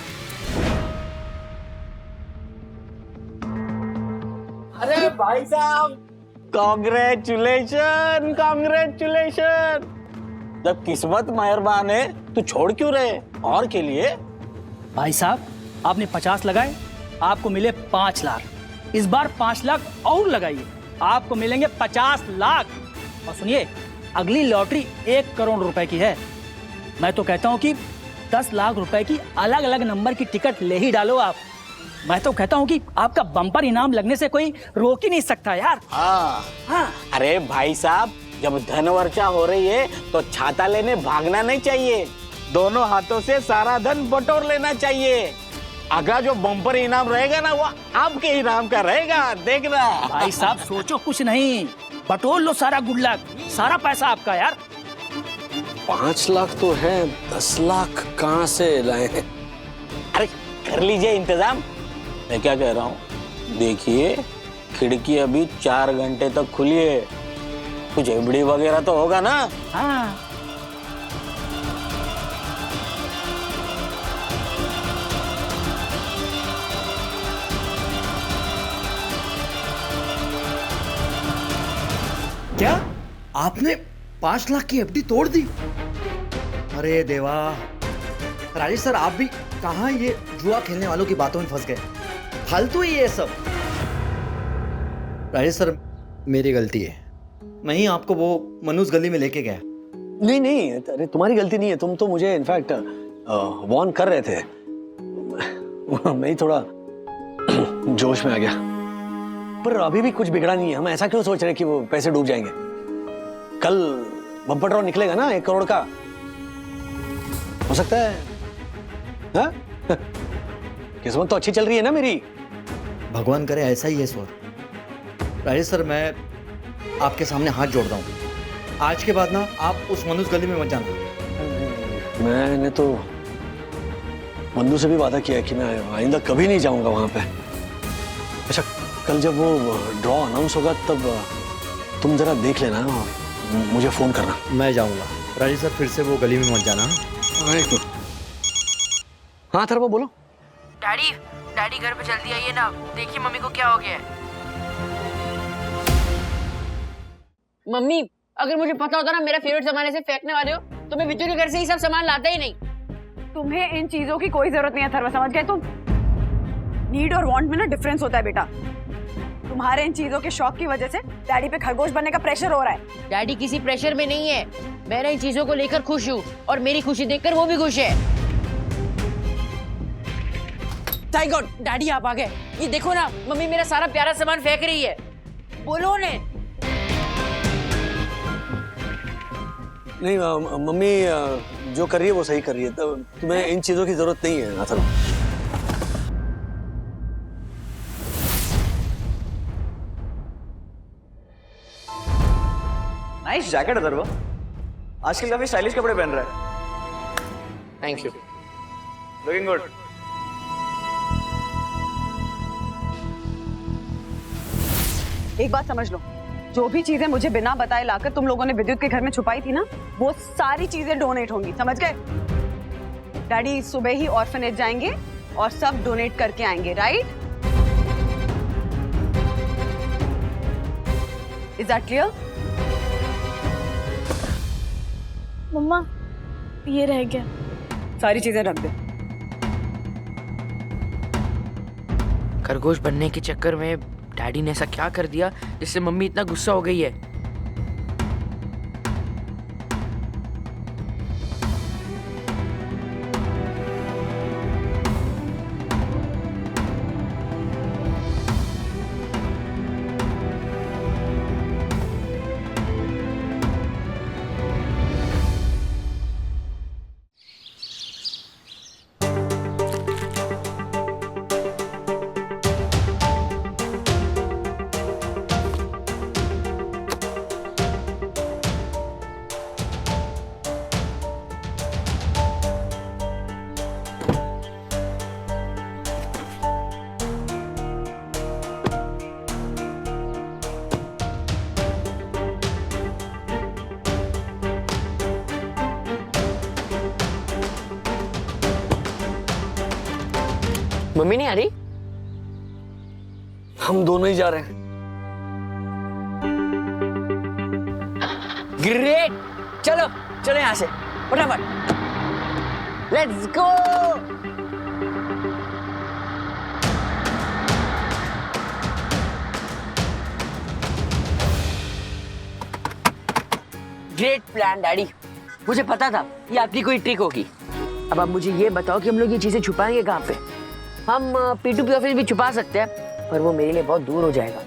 [SPEAKER 10] अरे भाई साहब, कांग्रेचुलेशन कांग्रेचुलेशन। जब किस्मत मेहरबान है तो छोड़ क्यों रहे और के लिए?
[SPEAKER 15] भाई साहब, आपने 50 लगाए, आपको मिले 5 लाख। इस बार 5 लाख और लगाइए, आपको मिलेंगे 50 लाख। और सुनिए, अगली लॉटरी 1 करोड़ रुपए की है। मैं तो कहता हूँ कि 10 लाख रुपए की अलग अलग नंबर की टिकट ले ही डालो आप। मैं तो कहता हूँ कि आपका बम्पर इनाम लगने से कोई रोक ही नहीं सकता यार।
[SPEAKER 10] हाँ। अरे भाई साहब, जब धन वर्षा हो रही है तो छाता लेने भागना नहीं चाहिए, दोनों हाथों से सारा धन बटोर लेना चाहिए। अगला जो बम्पर इनाम रहेगा ना, वो आपके इनाम का रहेगा, देखना।
[SPEAKER 15] भाई साहब सोचो कुछ नहीं, बटोर लो सारा गुड लक, सारा पैसा आपका यार।
[SPEAKER 2] 5 लाख तो है, 10 लाख कहाँ से लाए हैं?
[SPEAKER 10] अरे कर लीजिए इंतजाम। मैं क्या कह रहा हूँ, देखिए खिड़की अभी 4 घंटे तक खुली है, कुछ एफडी वगैरह तो होगा ना?
[SPEAKER 15] हाँ।
[SPEAKER 7] क्या आपने 5 लाख की एफडी तोड़ दी? अरे देवा, राजेश सर आप भी कहाँ ये जुआ खेलने वालों की बातों में फंस गए। फालतू ही ये सब। राजेश सर मेरी गलती है, मैं ही आपको वो मनुज गली में लेके गया।
[SPEAKER 2] नहीं नहीं, अरे तुम्हारी गलती नहीं है, तुम तो मुझे इनफैक्ट वार्न कर रहे थे। मैं ही थोड़ा जोश में आ गया। पर अभी भी कुछ बिगड़ा नहीं है। हम ऐसा क्यों सोच रहे हैं कि वो पैसे डूब जाएंगे? कल बम्पर ड्रॉ निकलेगा ना 1 करोड़ का, हो सकता है। हाँ? किस्मत तो अच्छी चल रही है ना मेरी।
[SPEAKER 7] भगवान करे ऐसा ही है सर। राजेश सर, मैं आपके सामने हाथ जोड़ता हूँ, आज के बाद ना आप उस मनुष्य गली में मत जाना।
[SPEAKER 2] मैंने तो मन्नू से भी वादा किया है कि मैं आइंदा कभी नहीं जाऊंगा वहां पे। अच्छा, कल जब वो ड्रॉ अनाउंस होगा तब तुम जरा देख लेना और मुझे फोन करना।
[SPEAKER 7] मैं जाऊंगा। राजेश सर, फिर से वो गली में मत जाना।
[SPEAKER 2] हाँ थर्बो बोलो।
[SPEAKER 11] डैडी घर पे जल्दी आइए ना, देखिए मम्मी को क्या हो गया है। मम्मी, अगर मुझे पता होता ना मेरा फेवरेट सामान ऐसे फेंकने वाले हो तो मैं बिट्टू के घर से ही सब सामान लाता ही नहीं।
[SPEAKER 3] तुम्हें इन चीजों की कोई जरूरत नहीं है थर्वा, समझ गए तुम? नीड और वांट में ना डिफरेंस होता है बेटा। तुम्हारे इन चीजों के शौक की वजह से डैडी पे खरगोश बनने का प्रेशर हो रहा है।
[SPEAKER 11] डैडी किसी प्रेशर में नहीं है, मैं इन चीजों को लेकर खुश हूँ और मेरी खुशी देखकर वो भी खुश है। थैंक गॉड डैडी आप आ गए। ये देखो ना, मम्मी मेरा सारा प्यारा सामान फेंक रही है। बोलो ने।
[SPEAKER 2] नहीं मम्मी जो कर रही है वो सही कर रही है, तो तुम्हें इन चीजों की जरूरत नहीं है अथर्व।
[SPEAKER 12] नाइस जैकेट अथर्व, आजकल काफी स्टाइलिश कपड़े पहन रहा है।
[SPEAKER 14] Thank you.
[SPEAKER 12] Looking good.
[SPEAKER 3] एक बात समझ लो, जो भी चीजें मुझे बिना बताए लाकर तुम लोगों ने विद्युत के घर में छुपाई थी ना, वो सारी चीजें डोनेट होंगी, समझ गए? डैडी सुबह ही ऑर्फनेज जाएंगे और सब डोनेट करके आएंगे, राइट? Is that clear?
[SPEAKER 8] मम्मा, ये रह गया।
[SPEAKER 3] सारी चीजें रख दो।
[SPEAKER 14] खरगोश बनने के चक्कर में डैडी ने ऐसा क्या कर दिया जिससे मम्मी इतना गुस्सा हो गई है? मम्मी नहीं आ रही?
[SPEAKER 2] हम दोनों ही जा रहे हैं।
[SPEAKER 14] ग्रेट, चलो चलो यहाँ से फटाफट। Let's go. Great plan daddy, मुझे पता था ये आपकी कोई ट्रिक होगी। अब आप मुझे ये बताओ कि हम लोग ये चीजें छुपाएंगे कहाँ पे? हम P2P ऑफिस भी छुपा सकते हैं, पर वो मेरे लिए बहुत दूर हो जाएगा।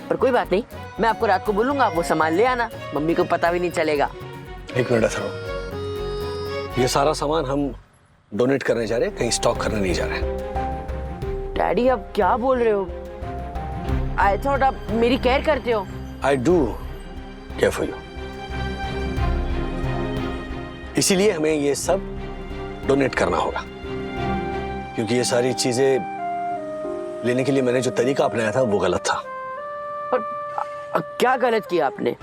[SPEAKER 14] पर कोई बात नहीं, मैं आपको रात को बोलूंगा, आप वो सामान ले आना, मम्मी को पता भी नहीं चलेगा।
[SPEAKER 2] एक मिनट अथर्व, ये सारा सामान हम डोनेट करने जा रहे हैं, कहीं स्टॉक करने नहीं जा रहे हैं।
[SPEAKER 14] डैडी आप क्या बोल रहे हो? आई थॉट आप मेरी केयर करते हो।
[SPEAKER 2] I do care for you, इसीलिए हमें ये सब डोनेट करना होगा, क्योंकि ये सारी चीजें लेने के लिए मैंने जो तरीका अपनाया था वो गलत था।
[SPEAKER 14] पर क्या गलत किया आपने?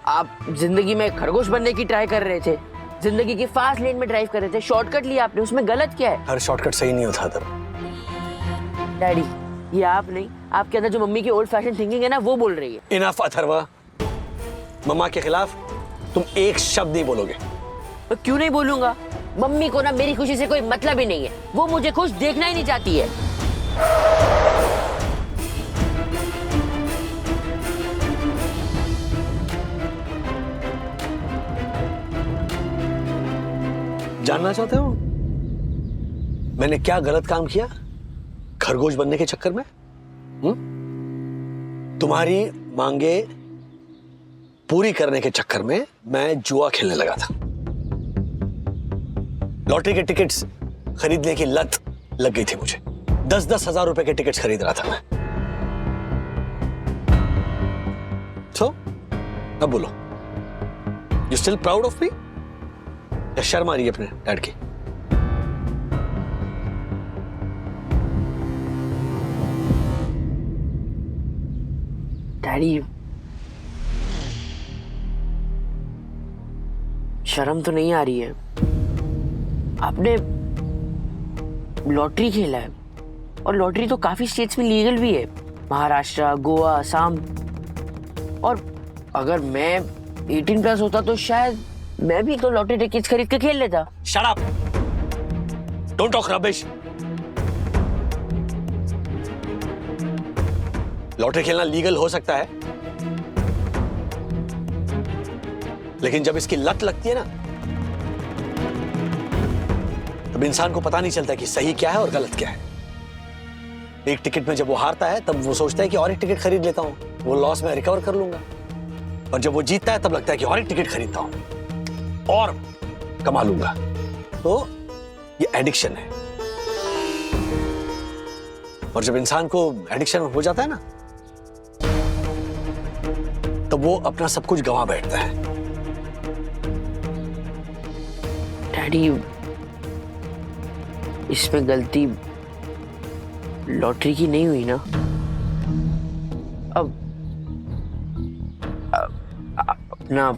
[SPEAKER 14] आप जिंदगी में खरगोश बनने की ट्राई कर रहे थे, जिंदगी की फास्ट लेन में ड्राइव कर रहे थे, शॉर्टकट लिया आपने, उसमें गलत क्या है?
[SPEAKER 2] हर शॉर्टकट सही नहीं होता था
[SPEAKER 14] डैडी, ये आप नहीं, आपके अंदर जो मम्मी की ओल्ड फैशन थिंकिंग है ना, वो बोल रही है।
[SPEAKER 2] इनफ अथर्वा, मम्मा के खिलाफ तुम एक शब्द नहीं बोलोगे।
[SPEAKER 14] तो क्यों नहीं बोलूंगा? मम्मी को ना मेरी खुशी से कोई मतलब ही नहीं है, वो मुझे खुश देखना ही नहीं चाहती है।
[SPEAKER 2] जानना चाहते हो मैंने क्या गलत काम किया? खरगोश बनने के चक्कर में? तुम्हारी मांगे पूरी करने के चक्कर में मैं जुआ खेलने लगा था। लॉटरी के टिकट्स खरीदने की लत लग गई थी मुझे। 10-10 हजार रुपए के टिकट्स खरीद रहा था मैं। So, अब बोलो, you still proud of me या शर्म आ रही है अपने डैड की?
[SPEAKER 14] डैडी, शर्म तो नहीं आ रही है। आपने लॉटरी खेला है और लॉटरी तो काफी स्टेट्स में लीगल भी है, महाराष्ट्र, गोवा, असम। और अगर मैं 18+ होता तो शायद मैं भी तो लॉटरी टिकट्स खरीद के खेल लेता।
[SPEAKER 2] Shut up, don't talk rubbish. Lottery खेलना लीगल हो सकता है, लेकिन जब इसकी लत लगती है ना, तब इंसान को पता नहीं चलता कि सही क्या है और गलत क्या है। एक टिकट में जब वो हारता है तब वो सोचता है कि और एक टिकट खरीद लेता हूं, वो लॉस में रिकवर कर लूंगा। और जब वो जीतता है तब लगता है कि और एक टिकट खरीदता हूं और कमा लूंगा। तो ये एडिक्शन है। और जब इंसान को एडिक्शन हो जाता है ना, तब वो अपना सब कुछ गंवा बैठता है।
[SPEAKER 14] डैडी, इसमें गलती लॉटरी की नहीं हुई ना? अब अपना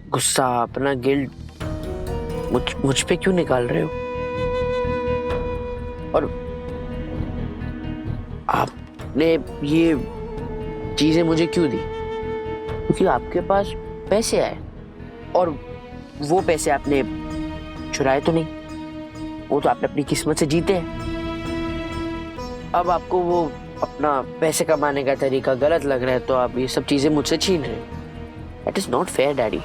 [SPEAKER 14] गुस्सा, अपना गिल्ट मुझ पे क्यों निकाल रहे हो? और आपने ये चीजें मुझे क्यों दी? क्योंकि आपके पास पैसे आए, और वो पैसे आपने चुराए तो नहीं, वो तो आपने अपनी किस्मत से जीते हैं। अब आपको वो अपना पैसे कमाने का तरीका गलत लग रहा है, तो आप ये सब चीजें मुझसे छीन रहे हैं। That is not fair, daddy.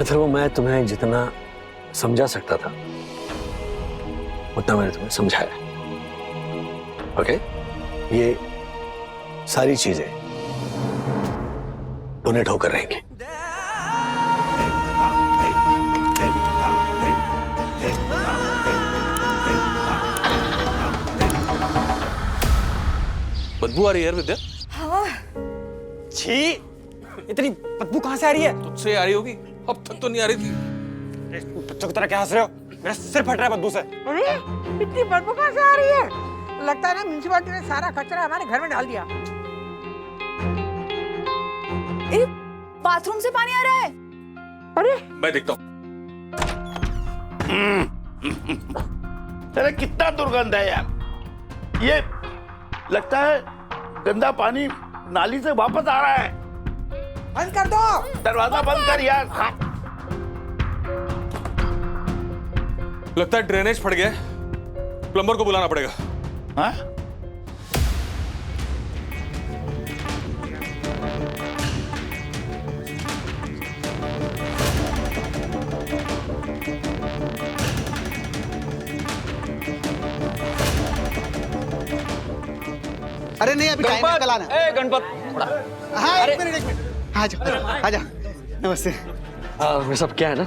[SPEAKER 2] Atharva, मैं तुम्हें जितना समझा सकता था उतना मैंने तुम्हें समझाया। ओके? ये सारी चीजें डोनेट होकर रहेंगी।
[SPEAKER 16] बदबू आ रही है यार विद्या।
[SPEAKER 17] हाँ। छी, इतनी बदबू कहाँ से आ रही है?
[SPEAKER 16] तुझसे आ रही होगी, अब तक तो नहीं आ रही थी।
[SPEAKER 17] बच्चों की तरह क्या हंस रहे हो? मेरा सिर फट रहा है बदबू से।
[SPEAKER 6] अरे इतनी बदबू कहाँ से आ रही है? लगता है ना म्युनिसिपैलिटी ने सारा कचरा हमारे घर में डाल दिया।
[SPEAKER 8] बाथरूम से पानी आ रहा है।
[SPEAKER 6] अरे
[SPEAKER 16] मैं देखता हूँ।
[SPEAKER 18] अरे कितना दुर्गंध है यार। ये लगता है गंदा पानी नाली से वापस आ रहा है।
[SPEAKER 6] बंद कर दो,
[SPEAKER 18] दरवाजा बंद कर यार।
[SPEAKER 16] लगता है ड्रेनेज फट गया, प्लम्बर को बुलाना पड़ेगा।
[SPEAKER 18] हाँ?
[SPEAKER 9] अरे नहीं, अभी टाइम निकल आना।
[SPEAKER 17] ए गणपत,
[SPEAKER 9] हाँ एक मिनट। आजा। नमस्ते।
[SPEAKER 2] ये सब क्या है ना,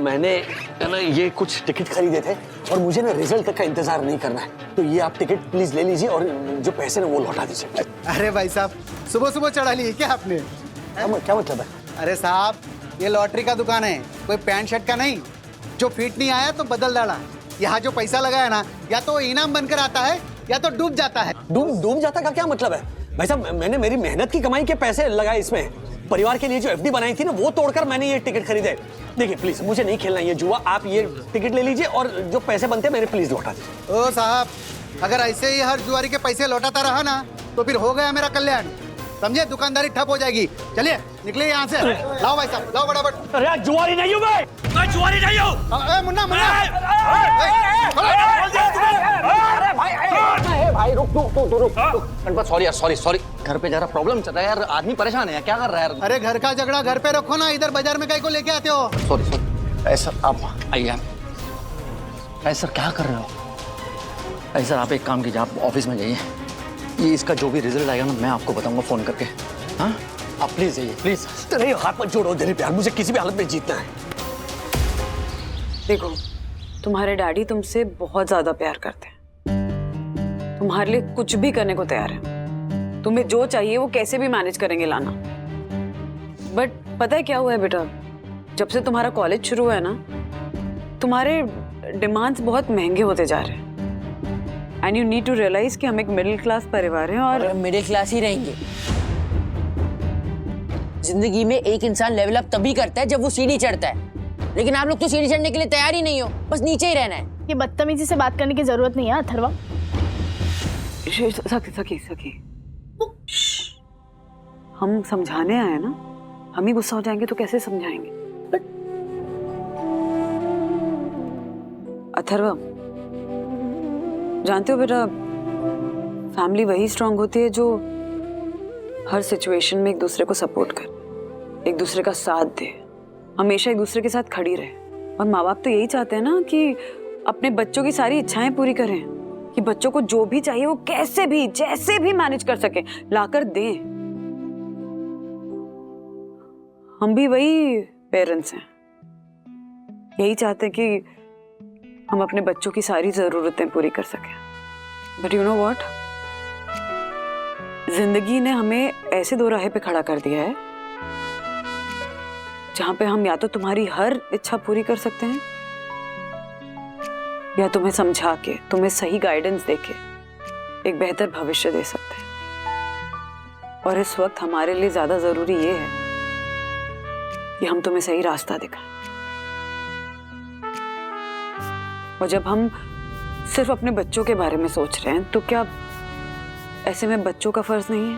[SPEAKER 2] मैंने ना ये कुछ टिकट खरीदे थे और मुझे ना रिजल्ट तक का इंतजार नहीं करना है, तो ये आप टिकट प्लीज ले लीजिए और जो पैसे ना वो लौटा दीजिए।
[SPEAKER 9] अरे भाई साहब, सुबह सुबह चढ़ा ली क्या आपने?
[SPEAKER 2] क्या मतलब है?
[SPEAKER 9] अरे साहब, ये लॉटरी का दुकान है, कोई पैंट शर्ट का नहीं। जो फिट नहीं आया तो बदल डाला। यहाँ जो पैसा लगा है ना, या तो इनाम बनकर आता है या तो डूब जाता है।
[SPEAKER 2] डूब जाता का क्या मतलब है भाई साहब? मैंने मेरी मेहनत की कमाई के पैसे लगाए इसमें। परिवार के लिए जो एफडी बनाई थी ना, वो तोड़कर मैंने ये टिकट खरीदे। देखिए प्लीज, मुझे नहीं खेलना ये जुआ। आप ये टिकट ले लीजिए और जो पैसे बनते हैं मेरे प्लीज लौटा दीजिए।
[SPEAKER 9] ओ साहब, अगर ऐसे ही हर जुआरी के पैसे लौटाता रहा ना, तो फिर हो गया मेरा कल्याण। समझे? दुकानदारी ठप हो जाएगी। चलिए निकलिए यहाँ से। लाओ भाई साहब, लाओ फटाफट।
[SPEAKER 17] अरे जुआरी नहीं हूँ मैं जुआरी नहीं हूँ।
[SPEAKER 9] मुन्ना
[SPEAKER 1] भाई रुक। गणपत, सॉरी। घर पे जरा प्रॉब्लम चल रहा है यार, आदमी परेशान है यार, क्या कर रहा है यार?
[SPEAKER 9] अरे घर का झगड़ा घर पे रखो ना, इधर बाजार में कहीं को लेके आते हो?
[SPEAKER 1] सॉरी ऐसा, आप आइए। राजेश सर क्या कर रहे हो? राजेश सर आप एक काम कीजिए, आप ऑफिस में जाइए, ये इसका जो भी रिजल्ट आएगा ना मैं आपको बताऊंगा फोन करके। हाँ आप प्लीज जाइए प्लीज।
[SPEAKER 2] तेरे हाथ मत जोड़ो दिलीप यार, मुझे किसी भी हालत में जीतना है।
[SPEAKER 4] देखो तुम्हारे डैडी तुमसे बहुत ज्यादा प्यार करते हैं, तुम्हारे लिए कुछ भी करने को तैयार है। तुम्हें जो चाहिए वो कैसे भी मैनेज करेंगे लाना। बट पता है क्या हुआ है बेटा, जब से तुम्हारा कॉलेज शुरू हुआ है ना, तुम्हारे डिमांड्स बहुत महंगे होते जा रहे हैं। And you need to realise कि हम एक मिडिल क्लास परिवार हैं और
[SPEAKER 14] मिडिल क्लास ही रहेंगे। जिंदगी में एक इंसान लेवल अप तभी करता है जब वो सीढ़ी चढ़ता है, लेकिन आप लोग तो सीढ़ी चढ़ने के लिए तैयार ही नहीं हो, बस नीचे ही रहना है।
[SPEAKER 8] ये बदतमीजी से बात करने की जरूरत नहीं है अथर्वा।
[SPEAKER 4] सखी हम समझाने आए ना, हम ही गुस्सा हो जाएंगे तो कैसे समझाएंगे? अथर्वा जानते हो बेटा, फैमिली वही स्ट्रांग होती है जो हर सिचुएशन में एक दूसरे को सपोर्ट करे, एक दूसरे का साथ दे, हमेशा एक दूसरे के साथ खड़ी रहे। और माँ बाप तो यही चाहते हैं ना कि अपने बच्चों की सारी इच्छाएं पूरी करें, कि बच्चों को जो भी चाहिए वो कैसे भी जैसे भी मैनेज कर सके, लाकर दें। हम भी वही पेरेंट्स हैं, यही चाहते हैं कि हम अपने बच्चों की सारी जरूरतें पूरी कर सकें। बट यू नो व्हाट, जिंदगी ने हमें ऐसे दो राहे पे खड़ा कर दिया है जहां पे हम या तो तुम्हारी हर इच्छा पूरी कर सकते हैं या तुम्हें समझा के, तुम्हें सही गाइडेंस देके एक बेहतर भविष्य दे सकते हैं। और इस वक्त हमारे लिए ज्यादा जरूरी ये है कि हम तुम्हें सही रास्ता दिखाएं। और जब हम सिर्फ अपने बच्चों के बारे में सोच रहे हैं तो क्या ऐसे में बच्चों का फर्ज नहीं है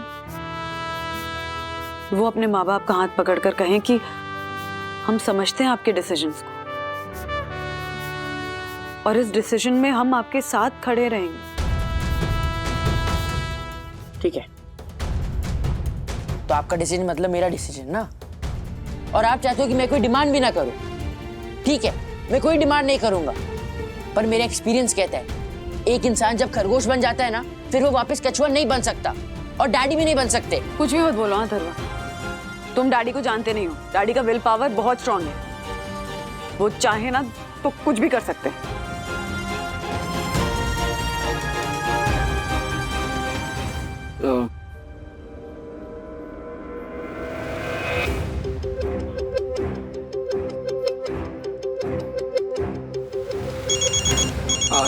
[SPEAKER 4] वो अपने माँ बाप का हाथ पकड़कर कहें कि हम समझते हैं आपके डिसीजंस को और इस डिसीजन में हम आपके साथ खड़े रहेंगे।
[SPEAKER 14] ठीक है, तो आपका डिसीजन मतलब मेरा डिसीजन ना, और आप चाहते हो कि मैं कोई डिमांड भी ना करूं। ठीक है, मैं कोई डिमांड नहीं करूंगा, पर मेरा एक्सपीरियंस कहता है एक इंसान जब खरगोश बन जाता है ना, फिर वो वापस कछुआ नहीं बन सकता, और डैडी भी नहीं बन सकते।
[SPEAKER 4] कुछ भी मत बोलो अथर्वा, तुम डैडी को जानते नहीं हो। डैडी का विल पावर बहुत स्ट्रांग है, वो चाहे ना तो कुछ भी कर सकते हैं।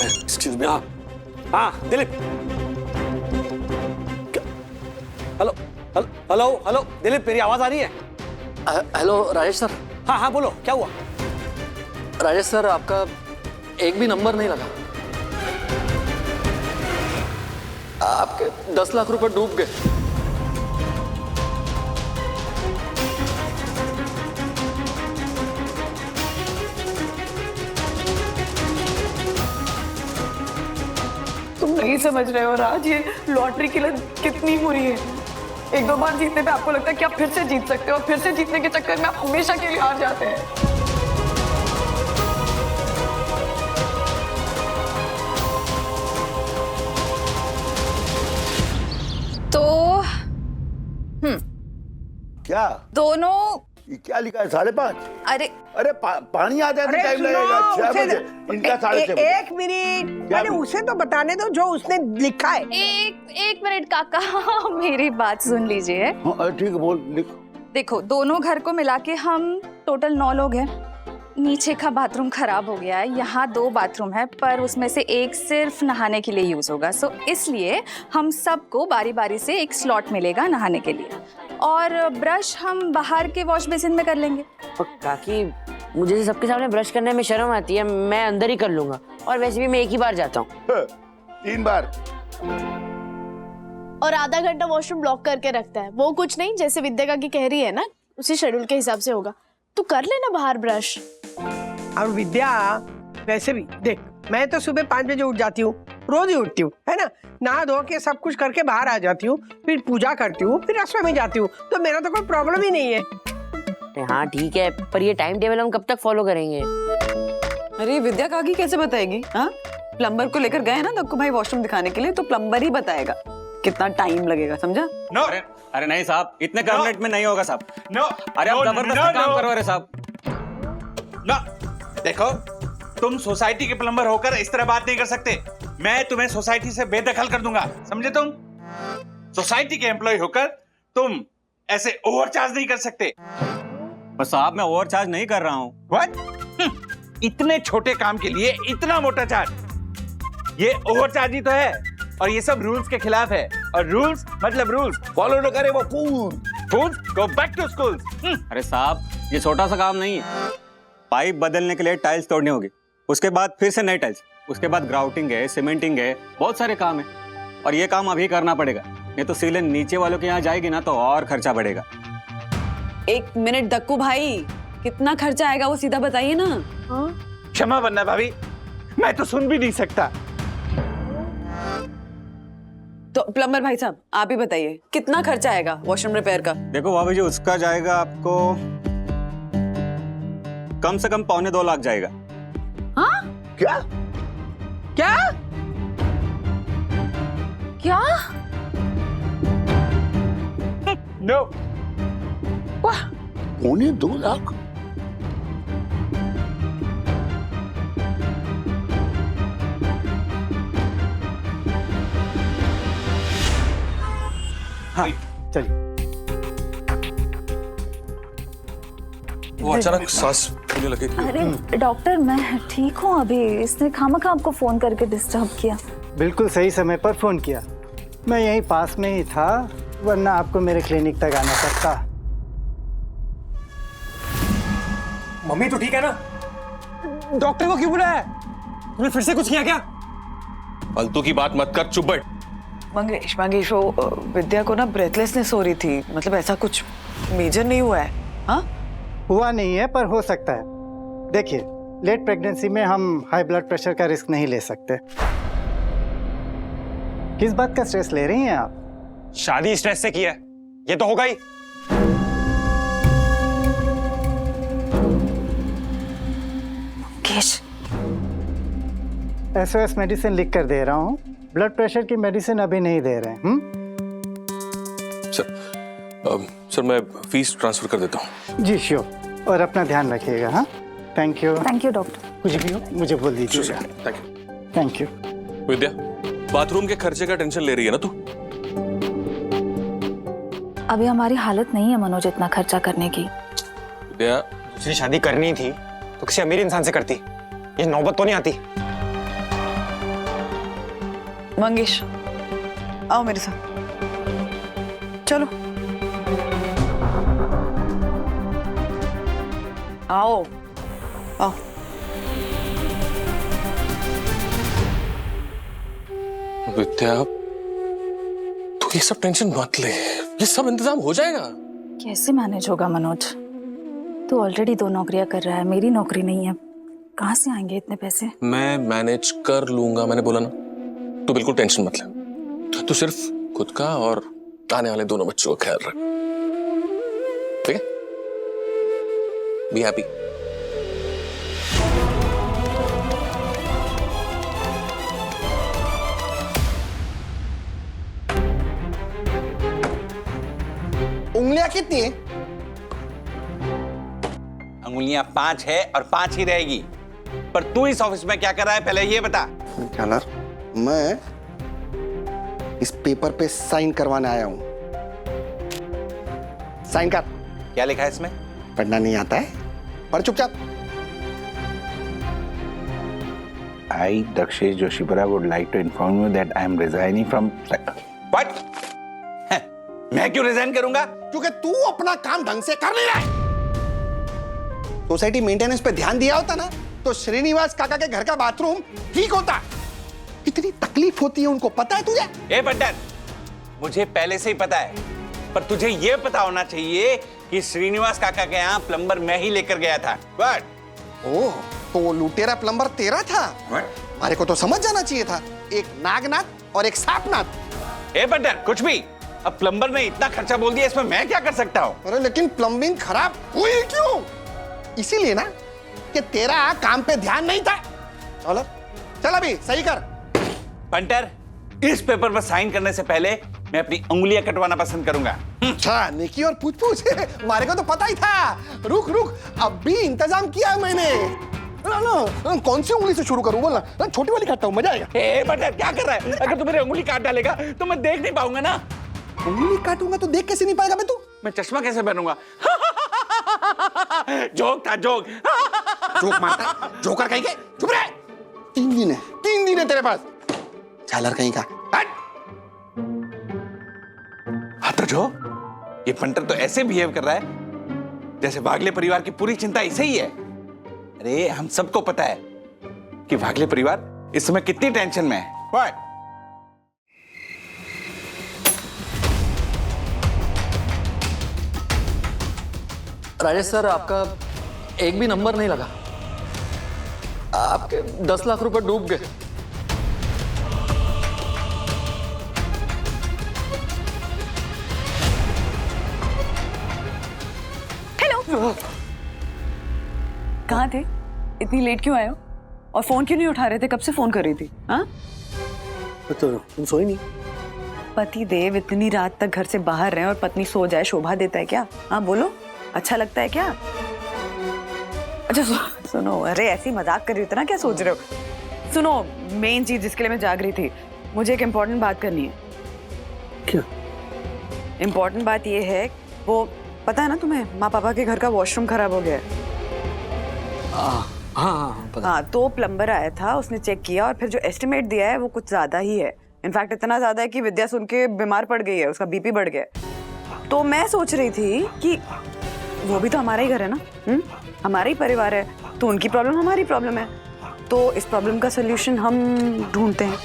[SPEAKER 2] Excuse me. हाँ Dilip. Hello hello hello hello Dilip, मेरी आवाज आ रही है?
[SPEAKER 1] Hello Rajesh sir.
[SPEAKER 2] हाँ हाँ बोलो, क्या हुआ?
[SPEAKER 1] राजेश सर आपका एक भी नंबर नहीं लगा, आपके 10 लाख रुपए डूब गए।
[SPEAKER 3] तुम नहीं समझ रहे हो राज, ये लॉटरी की लत कितनी बुरी है। एक दो बार जीतने पे आपको लगता है कि आप फिर से जीत सकते हो, और फिर से जीतने के चक्कर में आप हमेशा के लिए हार जाते हैं।
[SPEAKER 19] तो
[SPEAKER 18] क्या
[SPEAKER 19] दोनों
[SPEAKER 18] ये क्या लिखा है? 5:30?
[SPEAKER 19] अरे
[SPEAKER 18] अरे पानी आ जाने टाइम लगेगा। 6 बजे इनका 6:30 बजे।
[SPEAKER 6] एक मिनट, अरे उसे तो बताने दो जो उसने लिखा है।
[SPEAKER 19] एक मिनट काका, मेरी बात सुन लीजिए।
[SPEAKER 18] ठीक है, बोल लिख।
[SPEAKER 19] देखो, दोनों घर को मिला के हम टोटल 9 लोग हैं। नीचे का बाथरूम खराब हो गया है, यहाँ 2 बाथरूम है, पर उसमें से एक सिर्फ नहाने के लिए यूज होगा। सो इसलिए हम सबको बारी बारी से एक स्लॉट मिलेगा नहाने के लिए, और ब्रश हम बाहर के वॉश बेसिन में कर लेंगे।
[SPEAKER 14] काकी, मुझे सबके सामने ब्रश करने में शर्म आती है, मैं अंदर ही कर लूंगा, और वैसे भी मैं एक ही बार जाता हूँ।
[SPEAKER 18] 3 बार।
[SPEAKER 8] और आधा घंटा वॉशरूम ब्लॉक करके रखता है। वो कुछ नहीं, जैसे विद्या काकी कह रही है ना, उसी शेड्यूल के हिसाब से होगा। तू कर लेना बाहर ब्रश।
[SPEAKER 6] और विद्या, वैसे भी देख, मैं तो सुबह 5 बजे उठ जाती हूँ, रोज ही उठती हूँ, है ना। नहा धो के सब कुछ करके बाहर आ जाती हूँ, फिर पूजा करती हूँ, फिर रसोई में जाती हूँ, तो मेरा तो कोई प्रॉब्लम ही नहीं है।
[SPEAKER 14] हाँ ठीक है, पर ये टाइम टेबल हम कब तक फॉलो करेंगे?
[SPEAKER 3] अरे विद्या काकी कैसे बताएगी? हाँ, प्लम्बर को लेकर गए ना दक्कू भाई वॉशरूम दिखाने के लिए, तो प्लम्बर ही बताएगा कितना टाइम लगेगा, समझा?
[SPEAKER 17] नो
[SPEAKER 20] अरे नहीं साहब, इतने कम मिनट में नहीं होगा साहब।
[SPEAKER 17] नो
[SPEAKER 20] अरे आप जबरदस्ती काम करो। अरे साहब
[SPEAKER 13] ना देखो, तुम सोसाइटी के प्लम्बर होकर इस तरह बात नहीं कर सकते। मैं तुम्हें सोसाइटी से बेदखल कर दूंगा, समझे? तुम सोसाइटी के एम्प्लॉय होकर तुम ऐसे ओवरचार्ज नहीं कर सकते।
[SPEAKER 20] बस साहब मैं ओवरचार्ज नहीं कर रहा हूँ।
[SPEAKER 13] व्हाट? इतने छोटे काम के लिए इतना मोटा चार्ज, ये ओवरचार्ज ही तो है। और ये सब रूल्स के खिलाफ है, और रूल्स मतलब रूल्स फॉलो न करे वो फूल्स गो बैक टू स्कूल।
[SPEAKER 20] अरे साहब ये छोटा सा काम नहीं है। पाइप बदलने के लिए टाइल्स तोड़नी होगी, उसके बाद फिर से नई टाइल्स, उसके बाद ग्राउटिंग है, सीमेंटिंग है, बहुत सारे काम है। और ये काम अभी करना पड़ेगा, नहीं तो सीलन नीचे वालों के यहाँ जाएगी ना तो और खर्चा बढ़ेगा।
[SPEAKER 3] 1 मिनट दक्कू भाई, कितना खर्चा आएगा वो सीधा बताइए ना।
[SPEAKER 13] क्षमा वरना भाभी, मैं तो सुन भी नहीं सकता।
[SPEAKER 3] तो प्लम्बर भाई साहब आप ही बताइए कितना खर्चा आएगा वॉशरूम रिपेयर का?
[SPEAKER 20] देखो भाभी जी, उसका जाएगा आपको कम से कम 2.25 लाख जाएगा।
[SPEAKER 3] हाँ?
[SPEAKER 18] क्या
[SPEAKER 3] क्या क्या?
[SPEAKER 13] नो।
[SPEAKER 18] 2.25 लाख?
[SPEAKER 12] हाँ चलिए।
[SPEAKER 16] वो अचानक सांस फूलने लगी थी।
[SPEAKER 19] अरे डॉक्टर मैं ठीक हूँ अभी, इसने खामखा आपको फोन करके डिस्टर्ब किया।
[SPEAKER 12] बिल्कुल सही समय पर फोन किया, मैं यहीं पास में ही था, वरना आपको मेरे क्लिनिक तक आना पड़ता।
[SPEAKER 17] मम्मी तो ठीक है ना? डॉक्टर को क्यों बुलाया? तुमने फिर से कुछ किया क्या?
[SPEAKER 16] फालतू की बात मत कर, चुप बैठ।
[SPEAKER 3] मंगेश वो विद्या को ना ब्रेथलेसनेस हो रही थी, मतलब ऐसा कुछ मेजर नहीं हुआ है? हाँ
[SPEAKER 12] हुआ नहीं है पर हो सकता है। देखिए लेट प्रेगनेंसी में हम हाई ब्लड प्रेशर का रिस्क नहीं ले सकते। किस बात का स्ट्रेस ले रही हैं आप?
[SPEAKER 17] शादी स्ट्रेस से की है, ये तो होगा ही।
[SPEAKER 12] SOS मेडिसिन लिख कर दे रहा हूँ, ब्लड प्रेशर की मेडिसिन अभी नहीं दे रहे हैं।
[SPEAKER 16] सर मैं फीस ट्रांसफर कर देता हूँ।
[SPEAKER 12] जी श्योर, और अपना ध्यान रखिएगा। हाँ thank you.
[SPEAKER 19] Thank you doctor.
[SPEAKER 12] कुछ भी हो मुझे बोल दीजिएगा।
[SPEAKER 16] Thank you.
[SPEAKER 12] Thank you.
[SPEAKER 16] Vidya, bathroom के खर्चे का टेंशन ले रही है ना तू?
[SPEAKER 19] अभी हमारी हालत नहीं है मनोज इतना खर्चा करने की।
[SPEAKER 16] विद्या,
[SPEAKER 17] दूसरी शादी करनी थी तो किसी अमीर इंसान से करती, ये नौबत तो नहीं आती।
[SPEAKER 3] मंगेश आओ मेरे साथ, चलो आओ आओ।
[SPEAKER 16] विद्या तू ये सब टेंशन मत ले, ये सब इंतजाम हो जाएगा।
[SPEAKER 19] कैसे मैनेज होगा मनोज? तू ऑलरेडी 2 नौकरियां कर रहा है, मेरी नौकरी नहीं है, कहाँ से आएंगे इतने पैसे?
[SPEAKER 16] मैं मैनेज कर लूंगा, मैंने बोला ना। तू बिल्कुल टेंशन मत ले, तू सिर्फ खुद का और आने वाले दोनों बच्चों का ख्याल रख, ठीक है? Be happy.
[SPEAKER 13] उंगलियां कितनी है? अंगुलियां 5 है और 5 ही रहेगी। पर तू इस ऑफिस में क्या कर रहा है पहले ये बता।
[SPEAKER 21] जानर, मैं इस पेपर पे साइन करवाने आया हूं। साइन कर।
[SPEAKER 13] क्या लिखा है इसमें?
[SPEAKER 21] पढ़ना नहीं आता है? पढ़ चुपचाप।
[SPEAKER 22] I, Dakshish Joshipura, would like to inform you that I am resigning from.
[SPEAKER 13] What? मैं क्यों रिजाइन करूंगा?
[SPEAKER 21] क्योंकि तू अपना काम ढंग से कर नहीं रहा है। सोसाइटी मेंटेनेंस पे ध्यान दिया होता ना तो श्रीनिवास काका के घर का बाथरूम ठीक होता। इतनी तकलीफ होती है उनको, पता है तुझे?
[SPEAKER 13] ए बट्टर, मुझे पहले से ही पता है, पर तुझे ये पता होना चाहिए कि श्रीनिवास काका के यहाँ प्लम्बर मैं ही लेकर गया था। What?
[SPEAKER 21] ओह, तो वो लुटेरा प्लम्बर तेरा था? हमारे को तो समझ जाना चाहिए था, एक नागनाथ और एक सांपनाथ।
[SPEAKER 13] ए बट्टर, कुछ भी। अब प्लम्बर ने इतना खर्चा बोल दिया, इसमें मैं क्या कर सकता हूँ?
[SPEAKER 21] अरे लेकिन प्लम्बिंग खराब हुई क्यों? इसीलिए ना कि तेरा काम पे ध्यान नहीं था। चलो चल अभी सही कर।
[SPEAKER 13] पंटर, इस पेपर पर साइन करने से पहले मैं अपनी उंगलियां कटवाना पसंद करूंगा।
[SPEAKER 21] अच्छा निकी और पूछ पूछ मारे को तो पता ही था। रुक रुक अब भी इंतजाम किया है मैंने। ना कौन सी उंगली से शुरू करूं बोल ना, छोटी वाली काटता हूं, मजा आएगा।
[SPEAKER 13] पंटर क्या कर रहा है? अगर तू मेरी उंगली काट डालेगा तो मैं देख नहीं पाऊंगा ना।
[SPEAKER 21] उंगली काटूंगा तो देख कैसे नहीं पाएगा मैं? तू
[SPEAKER 13] मैं चश्मा कैसे पहनूंगा? जोक था जोक।
[SPEAKER 21] जोक मारता जोकर कहीं के। चुप रहे। 3 दिन है तेरे पास। झालर कहीं का।
[SPEAKER 13] हाँ तो जो ये पंटर तो ऐसे बिहेव कर रहा है जैसे वागले परिवार की पूरी चिंता इसे ही है। अरे हम सबको पता है कि वागले परिवार इस समय कितनी टेंशन में है। What?
[SPEAKER 1] राजेश सर, आपका एक भी नंबर नहीं लगा। आपके 10 लाख रुपए डूब गए।
[SPEAKER 3] हेलो, कहाँ थे? इतनी लेट क्यों आए हो? और फोन क्यों नहीं उठा रहे थे? कब से फोन कर रही थी? हाँ?
[SPEAKER 2] तो तुम सोई नहीं?
[SPEAKER 3] पति देव इतनी रात तक घर से बाहर रहे और पत्नी सो जाए शोभा देता है क्या? हाँ बोलो, अच्छा लगता है क्या? अच्छा सुनो, अरे ऐसी मजाक कर रही थी ना, क्या सोच रहे हो? सुनो, मेन चीज जिसके लिए मैं जाग रही थी, मुझे एक इम्पोर्टेंट बात करनी है।
[SPEAKER 2] क्या
[SPEAKER 3] इम्पोर्टेंट बात ये है, वो पता है ना तुम्हें, माँ पापा के घर का वॉशरूम खराब हो गया है। हाँ, तो प्लम्बर आया था, उसने चेक किया और फिर जो एस्टिमेट दिया है वो कुछ ज्यादा ही है। इनफैक्ट इतना ज्यादा है कि विद्या सुन के बीमार पड़ गई है, उसका बीपी बढ़ गया है। तो मैं सोच रही थी कि वो भी तो हमारा ही घर है ना, हमारा ही परिवार है, तो उनकी प्रॉब्लम हमारी प्रॉब्लम है, तो इस प्रॉब्लम का सोल्यूशन हम ढूंढते हैं।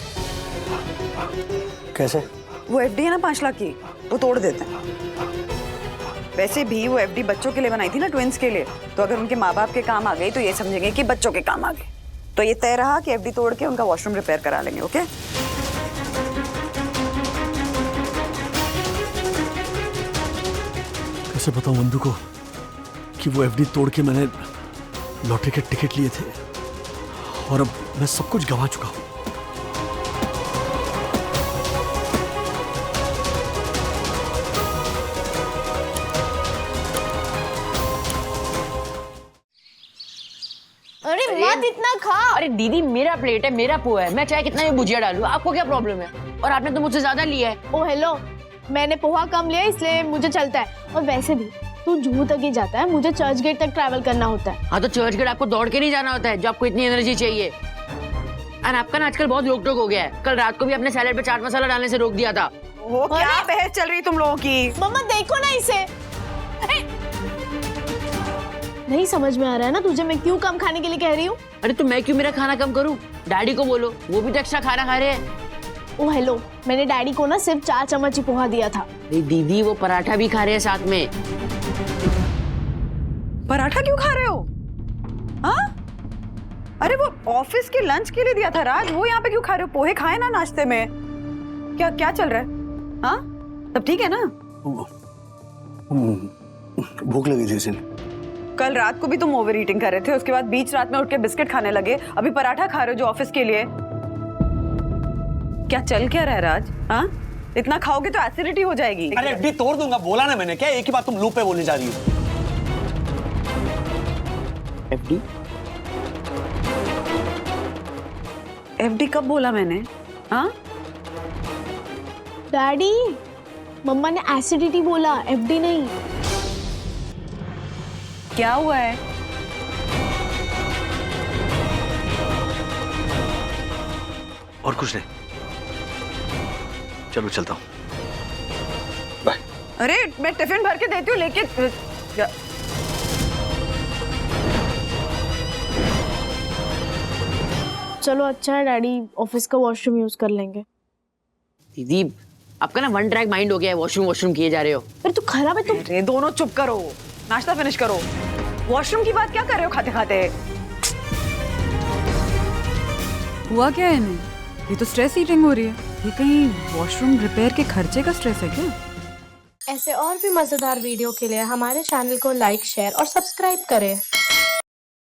[SPEAKER 2] कैसे?
[SPEAKER 3] वो एफडी है ना 5 लाख की, वो तोड़ देते हैं। वैसे भी वो एफडी बच्चों के लिए बनाई थी ना, ट्विंस के लिए, तो अगर उनके माँ बाप के काम आ गई तो ये समझेंगे कि बच्चों के काम आ गए। तो ये तय रहा कि एफडी तोड़ के उनका वॉशरूम रिपेयर करा लेंगे। ओके?
[SPEAKER 2] कैसे बताऊं बंधु को कि वो एफडी तोड़ के मैंने लॉटरी के टिकट लिए थे और अब मैं सब कुछ गंवा चुका हूं।
[SPEAKER 8] अरे मत इतना खा।
[SPEAKER 14] अरे दीदी, मेरा प्लेट है, मेरा पोहा है, मैं चाहे कितना भी भुजिया डालूं, आपको क्या प्रॉब्लम है? और आपने तो मुझसे ज्यादा लिया है।
[SPEAKER 8] ओ हेलो, मैंने पोहा कम लिया इसलिए मुझे चलता है। और वैसे भी तू जूहू तक ही जाता है, मुझे चर्च गेट तक ट्रैवल करना होता है।
[SPEAKER 14] हाँ तो चर्च गेट आपको दौड़ के नहीं जाना होता है, जो आपको इतनी एनर्जी चाहिए। और आपका ना आजकल बहुत रोक टोक हो गया है। कल रात को भी अपने सैलेड पे चाट मसाला डालने से रोक दिया था।
[SPEAKER 3] वो क्या बहस चल रही तुम लोगों की?
[SPEAKER 8] मम्मा देखो ना इसे। नहीं समझ में आ रहा है ना तुझे मैं क्यों कम खाने के लिए कह रही हूँ?
[SPEAKER 14] अरे तो मैं क्यों मेरा खाना कम करूँ? डैडी को बोलो, वो भी तो एक्स्ट्रा खाना खा रहे हैं।
[SPEAKER 8] ओ हेलो, मैंने डैडी को ना सिर्फ 4 चम्मच ही पोहा दिया था।
[SPEAKER 14] दीदी वो पराठा भी खा रहे हैं साथ में।
[SPEAKER 3] पराठा क्यों खा रहे हो? हाँ? अरे वो ऑफिस के लंच के लिए दिया था राज, वो यहाँ पे क्यों खा रहे हो? पोहे खाए ना नाश्ते में। क्या क्या चल रहा है? हाँ सब ठीक है ना?
[SPEAKER 2] भूख लगी थी इसे।
[SPEAKER 3] कल रात को भी तुम ओवर ईटिंग कर रहे थे, उसके बाद बीच रात में उठ के बिस्किट खाने लगे, अभी पराठा खा रहे हो जो ऑफिस के लिए। क्या चल क्या रहा है राज? हाँ इतना खाओगे तो एसिडिटी हो जाएगी।
[SPEAKER 17] अरे एफडी तोड़ दूंगा, बोला ना मैंने। क्या एक ही बात तुम लूप पे बोलने जा रही हो?
[SPEAKER 3] एफडी? एफडी कब बोला मैंने? हाँ
[SPEAKER 8] डैडी, मम्मा ने एसिडिटी बोला, एफडी नहीं।
[SPEAKER 3] क्या हुआ है?
[SPEAKER 2] और कुछ नहीं, चलो चलता हूँ। बाय।
[SPEAKER 3] अरे मैं टिफिन भर के देती हूँ, लेके
[SPEAKER 8] चलो अच्छा है डैडी, ऑफिस का वॉशरूम यूज कर लेंगे।
[SPEAKER 14] दीदी आपका ना वन ट्रैक माइंड हो गया है, वॉशरूम किए जा रहे हो।
[SPEAKER 8] अरे तू खराब है तुम।
[SPEAKER 3] अरे दोनों चुप करो, नाश्ता फिनिश करो। वॉशरूम की बात क्या कर रहे हो खाते खाते?
[SPEAKER 4] हुआ क्या है इन्हें? ये तो स्ट्रेस ईटिंग हो रही है। ये कहीं वॉशरूम रिपेयर के खर्चे का स्ट्रेस है क्या?
[SPEAKER 8] ऐसे और भी मजेदार वीडियो के लिए हमारे चैनल को लाइक, शेयर और सब्सक्राइब करें।